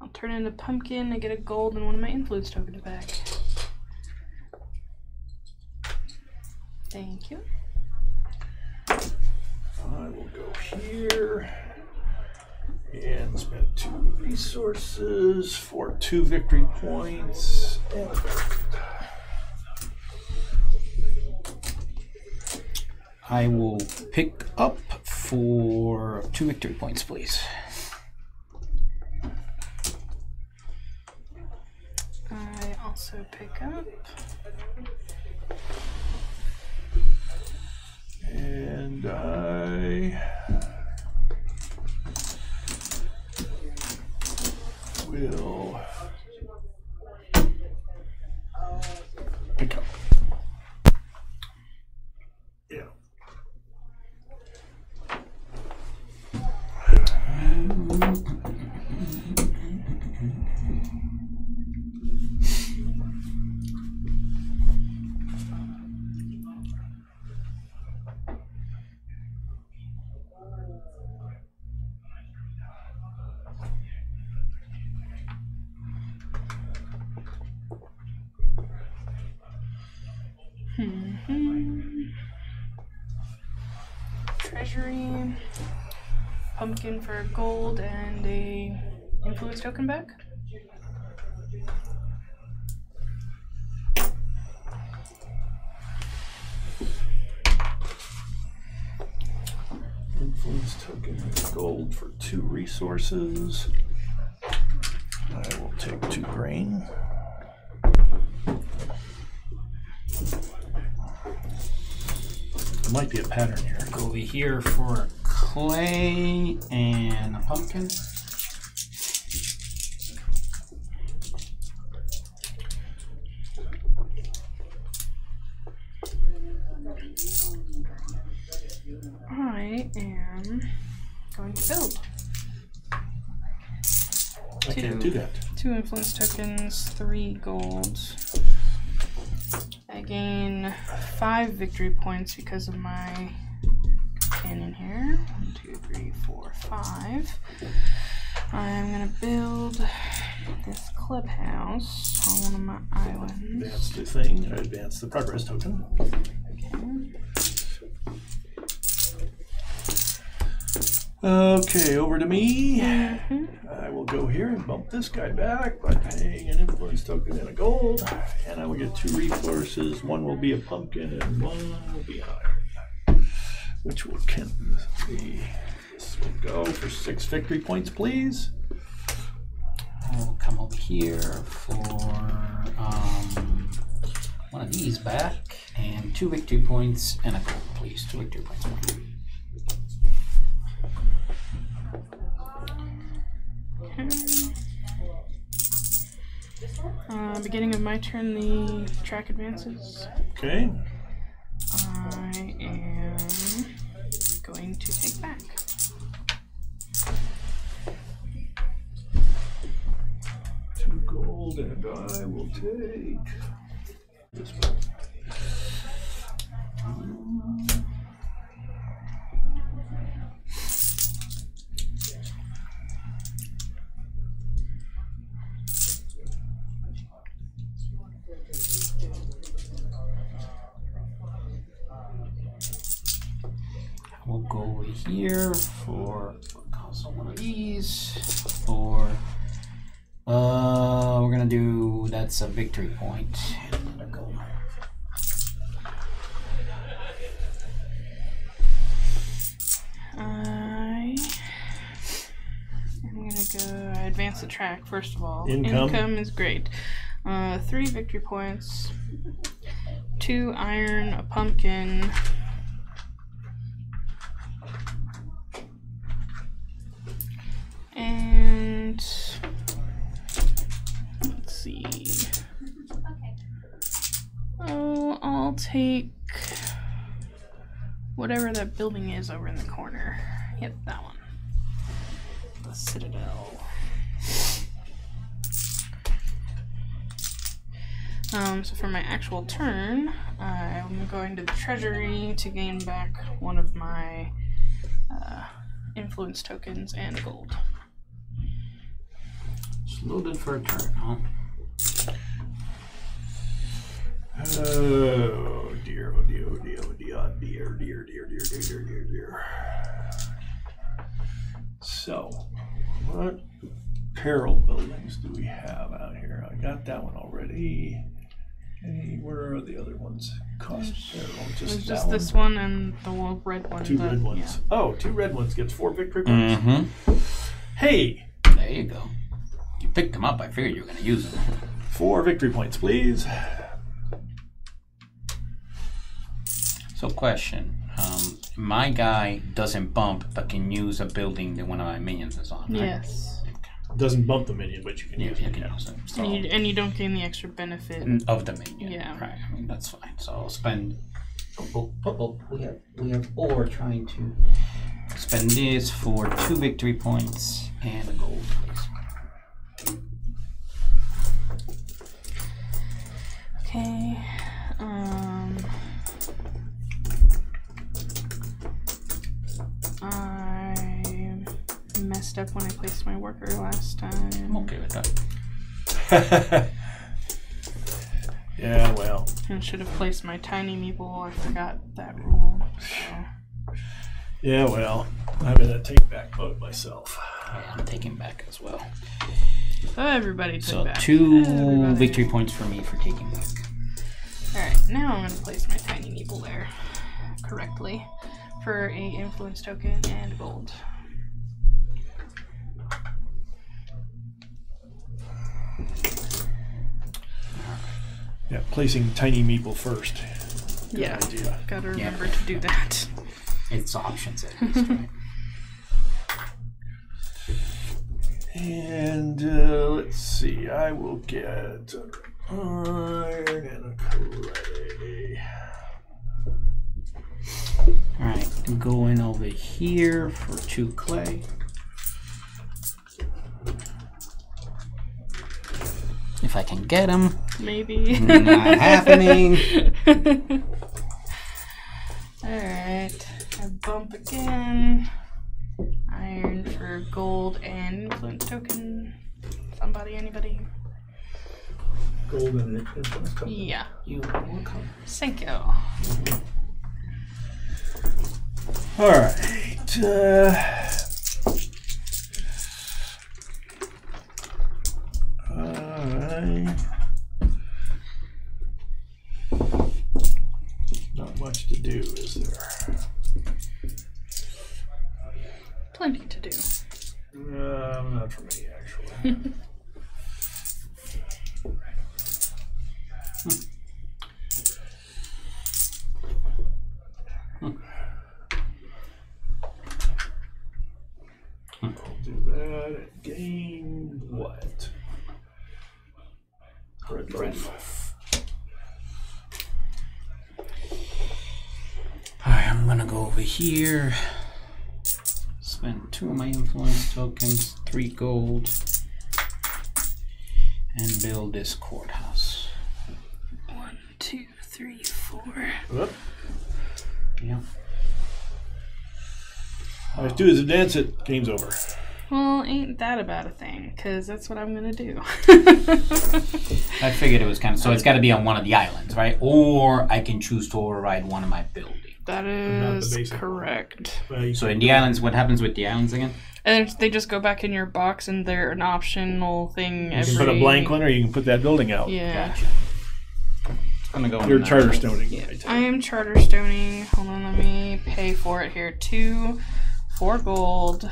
S2: I'll turn into pumpkin. I get a gold and one of my influence tokens back. Thank you.
S3: I will go here and spend 2 resources for 2 victory points. And
S1: I will pick up for 2 victory points, please.
S2: I also pick up.
S3: And I will pick up. Yeah.
S2: Treasury, pumpkin for gold, and a influence token back.
S3: Influence token gold for 2 resources. I will take 2 grain. There might be a pattern here.
S1: Go over here for clay and a pumpkin.
S2: I am going to build.
S3: I can't do that.
S2: 2 influence tokens, 3 gold. I gain 5 victory points because of my companion here. 1, 2, 3, 4, 5. I'm gonna build this clubhouse on one of my islands.
S3: Advance the thing. Advance the progress token. Okay, over to me. I will go here and bump this guy back by paying an influence token and a gold. And I will get 2 resources. 1 will be a pumpkin and 1 will be an iron. Which will be. This will go for 6 victory points, please.
S1: I'll come over here for one of these back and 2 victory points and a gold, please. 2 victory points more.
S2: Beginning of my turn, the track advances.
S3: Okay.
S2: I am going to take back.
S3: Two gold, and I will take this one.
S1: We'll go over here for also one of these for we're gonna do, that's a victory point. And go.
S2: I am gonna go advance the track first of all.
S3: Income
S2: is great. 3 victory points, 2 iron, a pumpkin. And let's see. take whatever that building is over in the corner. Yep, that one. The Citadel. So for my actual turn, I'm going to the treasury to gain back one of my influence tokens and gold.
S1: It's loaded for a turn, huh?
S3: Oh dear, oh dear, oh dear, oh dear, oh dear, dear, dear, dear, dear, dear, dear, dear. So, what peril buildings do we have out here? I got that one already. Hey, where are the other ones? Cost peril, just that one.
S2: This one and the red one.
S3: Two red ones. Yeah. Oh, 2 red ones gets 4 victory points.
S1: Mm-hmm.
S3: Hey!
S1: There you go. You picked them up. I figured you were going to use them.
S3: 4 victory points, please.
S1: So, question. My guy doesn't bump, but can use a building that one of my minions is on, right?
S2: Yes.
S3: Doesn't bump the minion, but you can use it.
S1: You can use it. So,
S2: and you don't gain the extra benefit
S1: of the minion.
S2: Yeah.
S1: Right. I mean, that's fine. So I'll spend. We have Ora trying to spend this for 2 victory points and a gold, please.
S2: Okay. I messed up when I placed my worker last time.
S1: I'm okay with that.
S3: Yeah, well.
S2: I should have placed my tiny meeple. I forgot that rule. So.
S3: Yeah, well. I'm in a take back mode myself.
S1: I'm taking back as well.
S2: So everybody took back.
S1: 2 victory points for me for taking back.
S2: Alright, now I'm going to place my tiny meeple there correctly for a influence token and gold.
S3: Yeah, placing tiny meeple first. Good
S2: Yeah,
S3: idea.
S2: gotta remember to do that.
S1: It's options at least, right?
S3: And let's see, I will get iron and a clay.
S1: Alright, I'm going over here for 2 clay. If I can get them.
S2: Maybe.
S1: Not happening.
S2: Alright, I bump again. Iron for gold and influence token. Somebody, anybody?
S3: Gold and influence token.
S2: Yeah.
S1: You welcome.
S2: Thank you.
S3: Alright. Not much to do, is there?
S2: Plenty to do.
S3: Not for me, actually. I'll do that and gain what? Red loaf.
S1: Alright, I'm gonna go over here. Spend 2 of my influence tokens, 3 gold, and build this courthouse.
S2: 1, 2, 3, 4.
S3: Whoop.
S1: Yeah.
S3: All I have to do is advance it, game's over.
S2: Well, ain't that about a thing, because that's what I'm going to do.
S1: I figured it was kind of, so it's got to be on one of the islands, right? Or I can choose to override one of my buildings.
S2: That is correct.
S1: So in the islands, what happens with the islands again?
S2: And they just go back in your box, and they're an optional thing.
S3: You can put a blank one, or you can put that building out.
S2: Yeah.
S1: Gotcha. I'm gonna go.
S3: You're Charterstoning.
S2: Yeah. I am Charterstoning. Hold on, let me pay for it here. 2, 4 gold.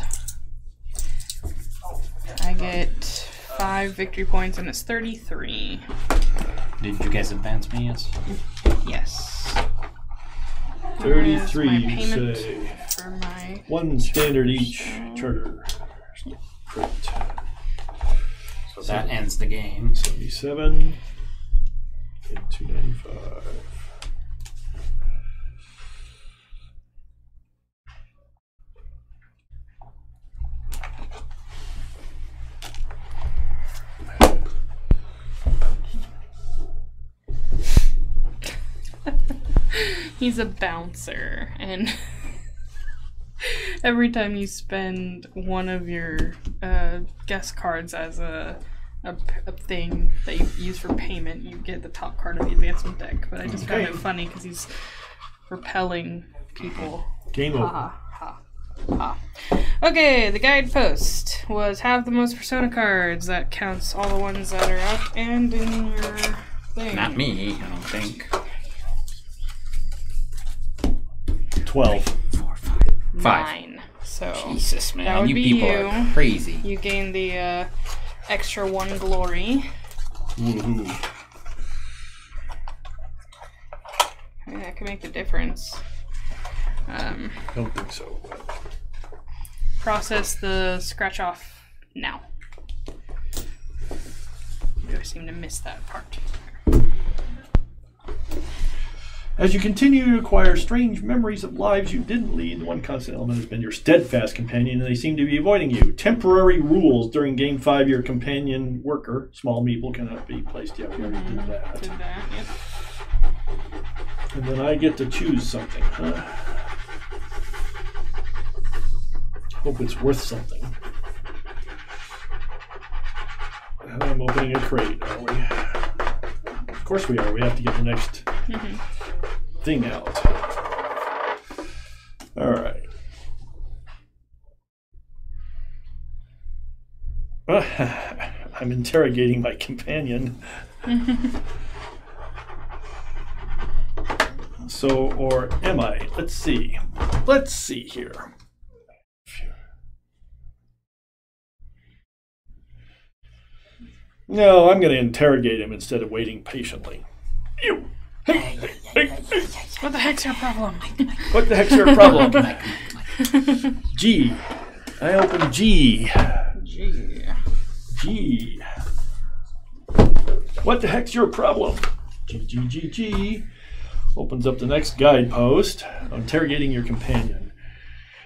S2: I get 5 victory points, and it's 33.
S1: Did you guys advance me?
S2: Yes.
S3: 33,
S2: my
S3: you
S2: payment
S3: say.
S2: for my
S3: 1 standard each charter. Great.
S1: So that ends the game.
S3: 77 and 295.
S2: He's a bouncer, and every time you spend one of your guest cards as a thing that you use for payment, you get the top card of the advancement deck. But I just found it funny because he's repelling people.
S3: Game over.
S2: Ha ha ha. Okay, the guidepost was have the most persona cards. That counts all the ones that are up and in your thing.
S1: Not me, I don't think.
S3: 12.
S1: 4, 5.
S2: 9. So
S1: Jesus, man,
S2: that would
S1: you
S2: be
S1: people
S2: you.
S1: are crazy.
S2: You gain the extra 1 glory.
S3: Woohoo.
S2: I mean, that could make the difference.
S3: Don't think so.
S2: Process the scratch off now. I seem to miss that part.
S3: As you continue to acquire strange memories of lives you didn't lead, one constant element has been your steadfast companion, and they seem to be avoiding you. Temporary rules during Game 5, your companion worker, small meeple, cannot be placed yet. We already did that.
S2: Did that, yep.
S3: And then I get to choose something, huh? Hope it's worth something. I'm opening a crate, are we? Of course we are. We have to get the next thing out. All right. I'm interrogating my companion. So, or am I? Let's see. Let's see here. No, I'm going to interrogate him instead of waiting patiently. You. Hey.
S2: What the heck's your problem?
S3: What the heck's your problem? G. I open G. G. What the heck's your problem? G. Opens up the next guidepost. Interrogating your companion.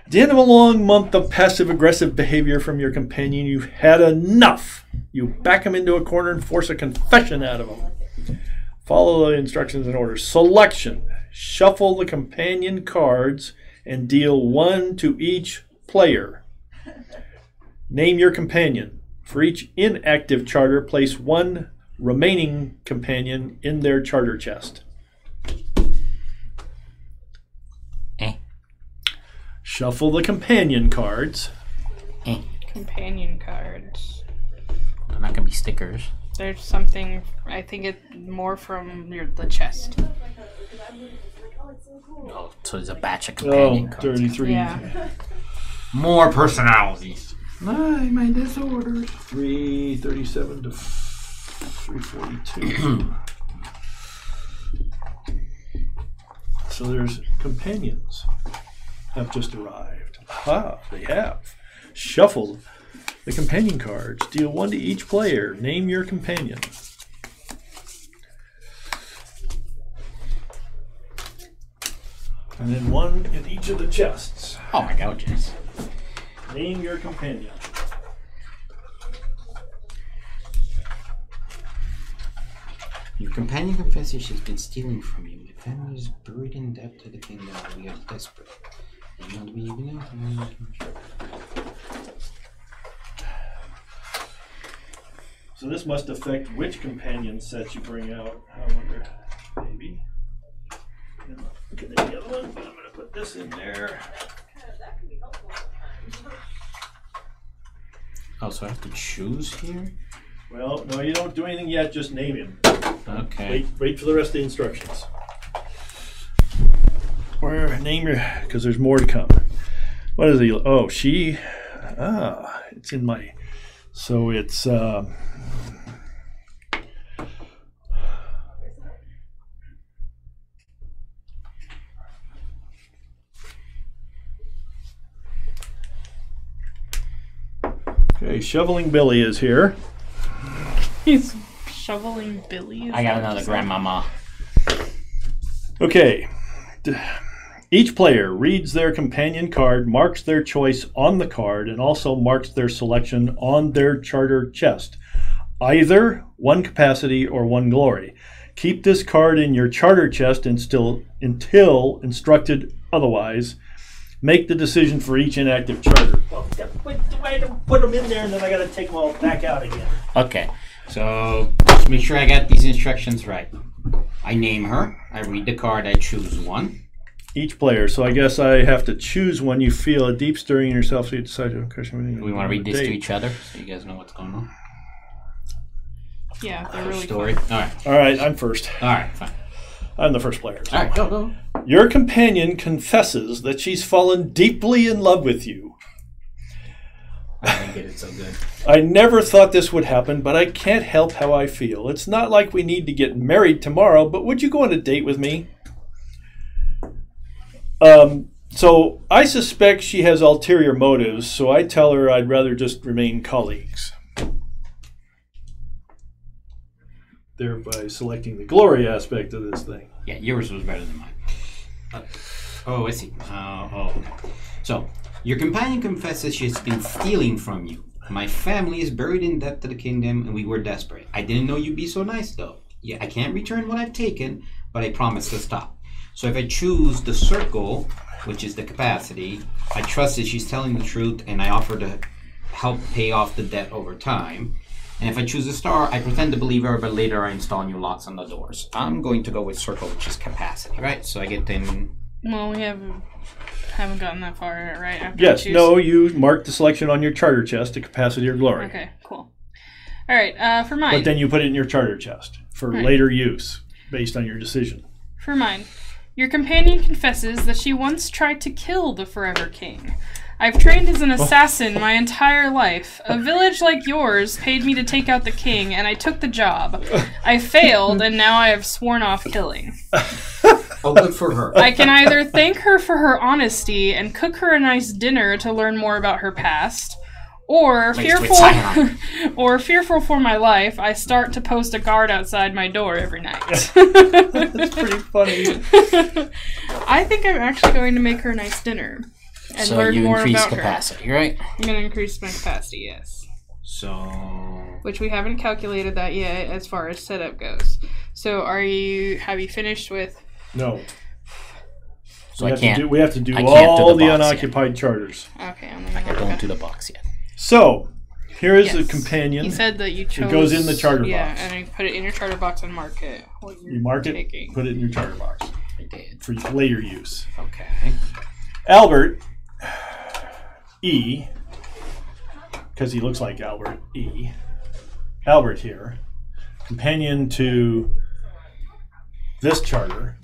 S3: At the end of a long month of passive-aggressive behavior from your companion, you've had enough. You back him into a corner and force a confession out of him. Follow the instructions and orders. Selection. Shuffle the companion cards and deal 1 to each player. Name your companion. For each inactive charter, place 1 remaining companion in their charter chest. Shuffle the companion cards.
S2: Companion cards.
S1: They're not going to be stickers.
S2: There's something, I think it's more from the chest.
S1: Oh, so there's a batch of companion cards.
S3: 33.
S2: Yeah.
S1: More personalities.
S3: My disorders. 337 to 342. So there's companions have just arrived. Aha, they have. Shuffle the companion cards. Deal 1 to each player. Name your companion. And then 1 in each of the chests.
S1: Oh my god, Jess.
S3: Name your companion.
S1: Your companion confesses she's been stealing from you. The family is buried in debt to the kingdom. We are desperate. And not we even know.
S3: So this must affect which companion sets you bring out. I wonder, maybe. Look at the other one, but I'm going to put this in there.
S1: Oh, so I have to choose here?
S3: Well, no, you don't do anything yet. Just name him.
S1: Okay.
S3: Wait for the rest of the instructions. Or name your, because there's more to come. What is he? Oh, she. It's in my. So it's. Okay, Shoveling Billy is here.
S2: He's shoveling Billy.
S1: I got another grandmama.
S3: Okay. Each player reads their companion card, marks their choice on the card, and also marks their selection on their charter chest. Either 1 capacity or 1 glory. Keep this card in your charter chest until instructed otherwise. Make the decision for each inactive charter. Oh, I don't put them in there, and then I got to take them all back out again.
S1: Okay, so just make sure I got these instructions right. I name her. I read the card. I choose one.
S3: Each player. So I guess I have to choose one. You feel a deep stirring in yourself, so you decide to question.
S1: We want to read this to each other, so you guys know what's going on.
S2: Yeah, they're really
S1: story.
S2: Fun.
S3: All right, I'm first.
S1: All right, fine.
S3: I'm the first player. So.
S1: All right, go.
S3: Your companion confesses that she's fallen deeply in love with you.
S1: I didn't get it so good.
S3: I never thought this would happen, but I can't help how I feel. It's not like we need to get married tomorrow, but would you go on a date with me? So I suspect she has ulterior motives, so I tell her I'd rather just remain colleagues. Thereby selecting the glory aspect of this thing.
S1: Yeah, yours was better than mine. Oh, I see. Okay. So, your companion confesses she's been stealing from you. My family is buried in debt to the kingdom, and we were desperate. I didn't know you'd be so nice, though. Yeah, I can't return what I've taken, but I promise to stop. So if I choose the circle, which is the capacity, I trust that she's telling the truth, and I offer to help pay off the debt over time. And if I choose a star, I pretend to believe her, but later I install new locks on the doors. I'm going to go with circle, which is capacity, right? So I get in...
S2: Well, we haven't gotten that far yet, right? After
S3: yes, no, you mark the selection on your charter chest to capacity or glory.
S2: Okay, cool. All right, for mine.
S3: But then you put it in your charter chest for later use, based on your decision.
S2: For mine. Your companion confesses that she once tried to kill the Forever King. I've trained as an assassin my entire life. A village like yours paid me to take out the king, and I took the job. I failed, and now I have sworn off killing.
S1: Oh, good for her.
S2: I can either thank her for her honesty and cook her a nice dinner to learn more about her past, or fearful for my life, I start to post a guard outside my door every night.
S3: That's pretty funny.
S2: I think I'm actually going to make her a nice dinner. And
S1: so
S2: learn
S1: you
S2: more
S1: increase
S2: about
S1: capacity,
S2: her.
S1: right?
S2: I'm going to increase my capacity, yes.
S1: So...
S2: Which we haven't calculated that yet as far as setup goes. So have you finished with...
S3: No.
S1: So
S3: we have to do all the unoccupied charters.
S2: Okay,
S1: I don't do the box yet.
S3: So, here is the companion.
S2: He said that you chose...
S3: It goes in the charter box.
S2: Yeah, and you put it in your charter box and mark it.
S3: You mark it, put it in your charter box.
S1: I did.
S3: For later use.
S1: Okay.
S3: Albert... E, because he looks like Albert E. Albert here, companion to this charter,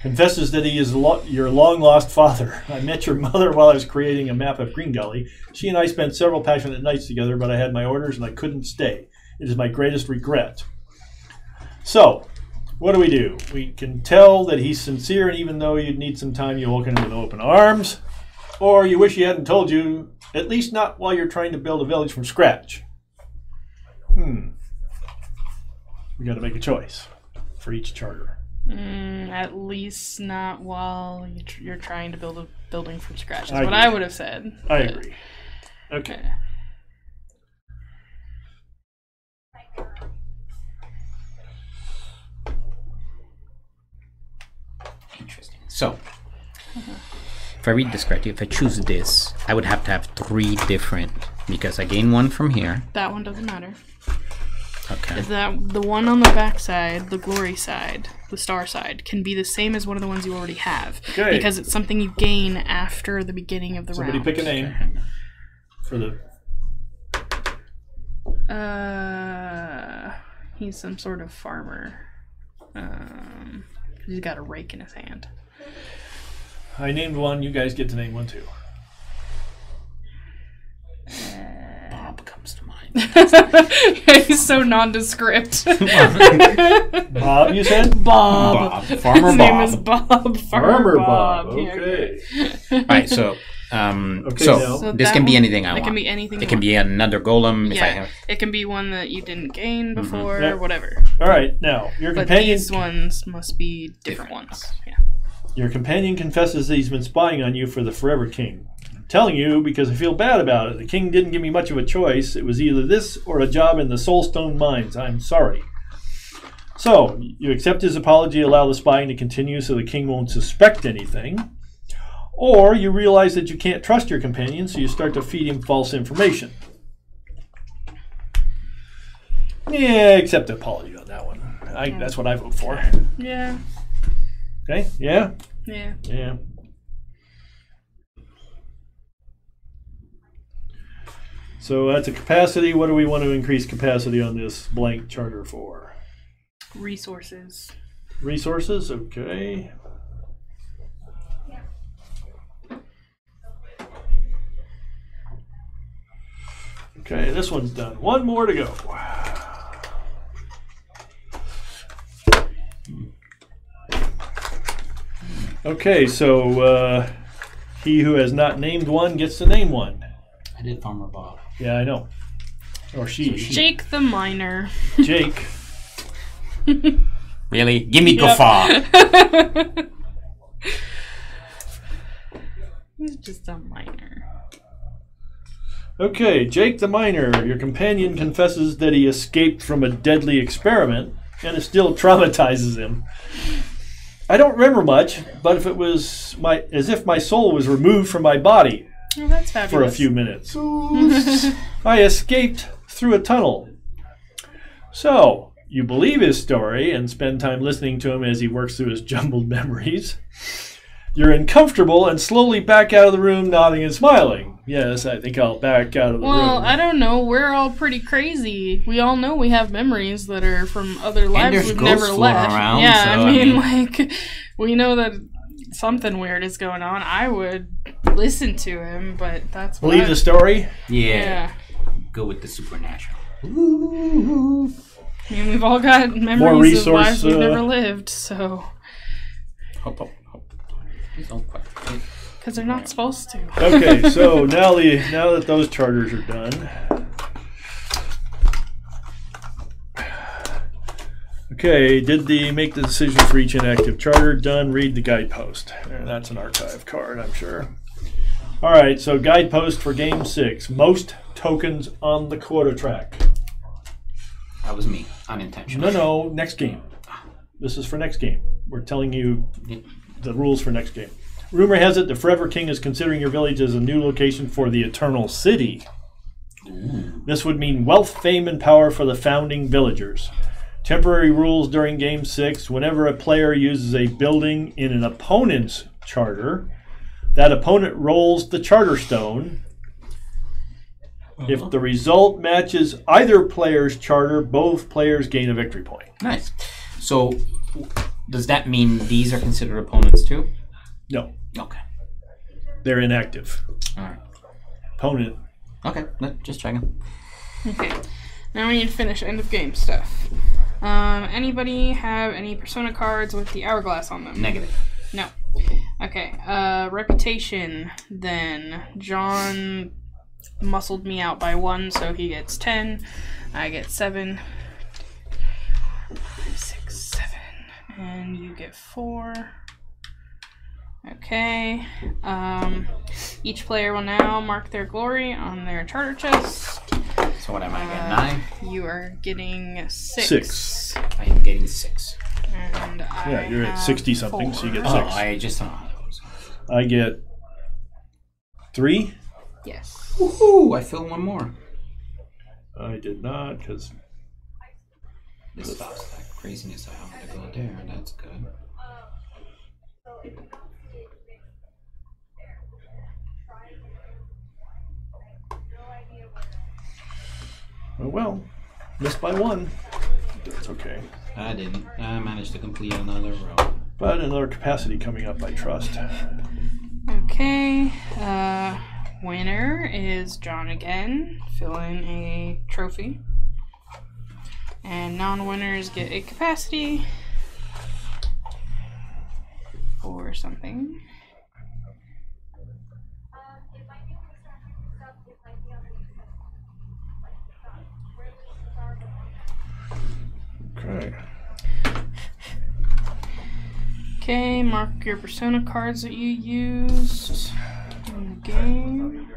S3: confesses that he is your long-lost father. I met your mother while I was creating a map of Greengully. She and I spent several passionate nights together, but I had my orders and I couldn't stay. It is my greatest regret. So, what do? We can tell that he's sincere, and even though you'd need some time, you welcome him with open arms. Or you wish he hadn't told you, at least not while you're trying to build a village from scratch. We got to make a choice for each charter.
S2: At least not while you're trying to build a building from scratch. That's what I would have said.
S3: I agree. Okay.
S1: Interesting. So... If I read this correctly, if I choose this, I would have to have 3 different, because I gain 1 from here.
S2: That one doesn't matter.
S1: Okay.
S2: Is that the one on the back side, the glory side, the star side, can be the same as one of the ones you already have.
S3: Okay.
S2: Because it's something you gain after the beginning of the round.
S3: Somebody pick a name for the...
S2: He's some sort of farmer. He's got a rake in his hand.
S3: I named one. You guys get to name one too.
S1: Bob comes to mind.
S2: He's so nondescript.
S3: Bob, you said?
S2: Bob.
S1: Farmer
S2: his
S1: Bob.
S2: name is Bob.
S3: Farmer Bob.
S2: Yeah,
S3: Okay.
S1: All right. So, so this can be anything I want.
S2: It can be anything.
S1: It can be another golem.
S2: Yeah.
S1: If I have.
S2: It can be one that you didn't gain before,
S3: Yeah.
S2: whatever.
S3: All right. Now your
S2: But
S3: companion.
S2: these ones must be different ones. Yeah.
S3: Your companion confesses that he's been spying on you for the Forever King. I'm telling you because I feel bad about it. The king didn't give me much of a choice. It was either this or a job in the Soulstone mines. I'm sorry. So, you accept his apology, allow the spying to continue so the king won't suspect anything. Or you realize that you can't trust your companion, so you start to feed him false information. Yeah, accept the apology on that one. That's what I vote for.
S2: Yeah.
S3: Okay, yeah?
S2: Yeah.
S3: Yeah. So that's a capacity. What do we want to increase capacity on this blank charter for?
S2: Resources.
S3: Resources, okay. Okay, this one's done. One more to go. Okay, so he who has not named one gets to name one.
S1: I did Farmer Bob.
S3: Yeah, I know. Or she.
S2: Jake the Miner.
S3: Jake.
S1: Really? Give me guffaw.
S2: He's just a miner.
S3: Okay, Jake the Miner. Your companion confesses that he escaped from a deadly experiment, and it still traumatizes him. I don't remember much, but if it was as if my soul was removed from my body
S2: that's fabulous.
S3: for a few minutes. I escaped through a tunnel. So, you believe his story and spend time listening to him as he works through his jumbled memories. You're uncomfortable and slowly back out of the room, nodding and smiling. Yes, I think I'll back out of the room.
S2: Well, I don't know. We're all pretty crazy. We all know we have memories that are from other lives we've never left.
S1: Around,
S2: yeah,
S1: so,
S2: I mean, like, we know that something weird is going on. I would listen to him, but that's what
S3: Believe the story?
S2: Yeah.
S1: Go with the supernatural.
S2: I mean, we've all got memories of lives we've never lived, so...
S1: Hop.
S2: Because they're not supposed to.
S3: Okay, so now that those charters are done. Okay, make the decision for each inactive charter? Done. Read the guidepost. That's an archive card, I'm sure. All right, so guidepost for Game 6. Most tokens on the quarter track.
S1: That was me. Unintentional.
S3: No, next game. This is for next game. We're telling you the rules for next game. Rumor has it the Forever King is considering your village as a new location for the Eternal City. Ooh. This would mean wealth, fame, and power for the founding villagers. Temporary rules during Game 6. Whenever a player uses a building in an opponent's charter, that opponent rolls the Charterstone. If the result matches either player's charter, both players gain a victory point.
S1: Nice. So, does that mean these are considered opponents too?
S3: No.
S1: Okay.
S3: They're inactive.
S1: All right.
S3: Opponent.
S1: Okay, just checking.
S2: Okay. Now we need to finish end of game stuff. Anybody have any persona cards with the hourglass on them?
S1: Negative.
S2: No. Okay. Reputation, then. John muscled me out by 1, so he gets 10. I get 7. 5, 6, 7. And you get 4. Okay. Each player will now mark their glory on their charter chest.
S1: So what am I getting? 9?
S2: You are getting 6.
S3: 6.
S1: I am getting 6.
S2: And
S3: yeah, you're at 60 something, 4. So you get 6.
S1: Oh, I just don't know how that was.
S3: I get 3.
S2: Yes.
S1: Woohoo! I fill 1 more.
S3: I did not, because
S1: this stops that craziness I have to go there. That's good.
S3: Oh well, missed by 1. That's okay.
S1: I didn't. I managed to complete another row.
S3: But another capacity coming up, I trust.
S2: Okay. Winner is John again. Fill in a trophy. And non-winners get a capacity or something.
S3: Okay.
S2: Okay, mark your persona cards that you used in the game.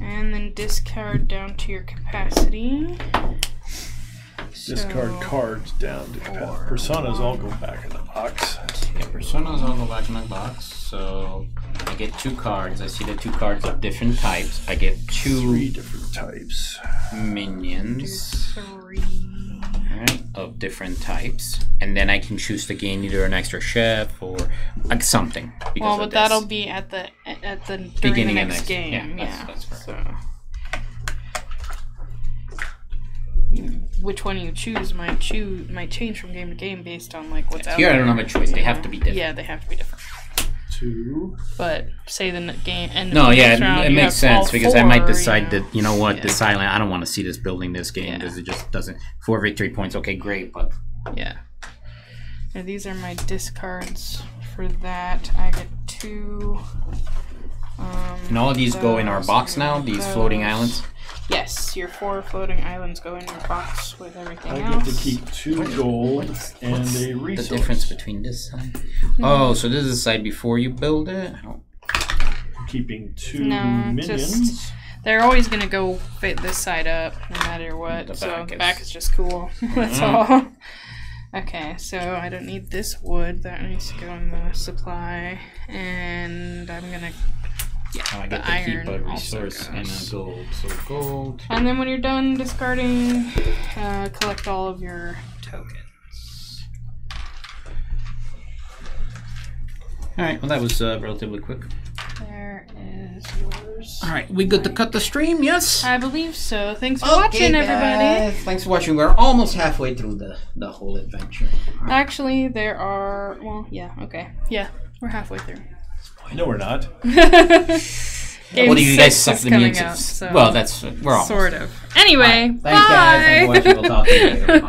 S2: And then discard down to your capacity.
S3: discard cards down to personas all go back in the box.
S1: Yeah, personas all go back in my box. So I get 2 cards. I see the 2 cards of different types. I get
S3: 3 different types.
S1: Minions.
S2: 3.
S1: Alright, of different types. And then I can choose to gain either an extra chef or like something.
S2: Well, but that'll be at the during the next game.
S1: Yeah, that's correct.
S2: So. Which one you choose might change from game to game based on like what's out
S1: here.
S2: there.
S1: I don't have a choice. They have to be different.
S2: Yeah, they have to be different.
S3: 2.
S2: But say the game end.
S1: No, yeah,
S2: round,
S1: it makes sense because I might decide that
S2: yeah.
S1: this island I don't want to see this building this game because it just doesn't. 4 victory points, okay, great, but
S2: yeah. Now, these are my discards for that. I get 2.
S1: And all of these go in our box now. These floating islands.
S2: Yes, your 4 floating islands go in your box with everything
S3: I
S2: else.
S3: get to keep 2 gold and a resource.
S1: The difference between this side. Oh, so this is the side before you build it.
S3: Keeping 2 minions.
S2: They're always gonna go fit this side up, no matter what. The back is just cool. That's all. Okay, so I don't need this wood. That needs to go in the supply, and I'm gonna. Yeah,
S1: I get to keep a resource and a gold. So gold.
S2: And then when you're done discarding, collect all of your tokens.
S1: Alright, well that was relatively quick.
S2: There is yours.
S1: Alright, we good to cut the stream, yes?
S2: I believe so. Thanks for watching, everybody.
S1: Thanks for watching. We're almost halfway through the whole adventure.
S2: Actually, there are... Well, yeah, okay. Yeah, we're halfway through.
S3: No, we're not.
S2: Game
S1: What do you guys
S2: 6
S1: suck
S2: is
S1: the
S2: coming
S1: music?
S2: out, so
S1: Well, we're almost.
S2: sort of. Anyway,
S1: Thanks, guys. Thanks for watching. We'll talk to you later. Bye.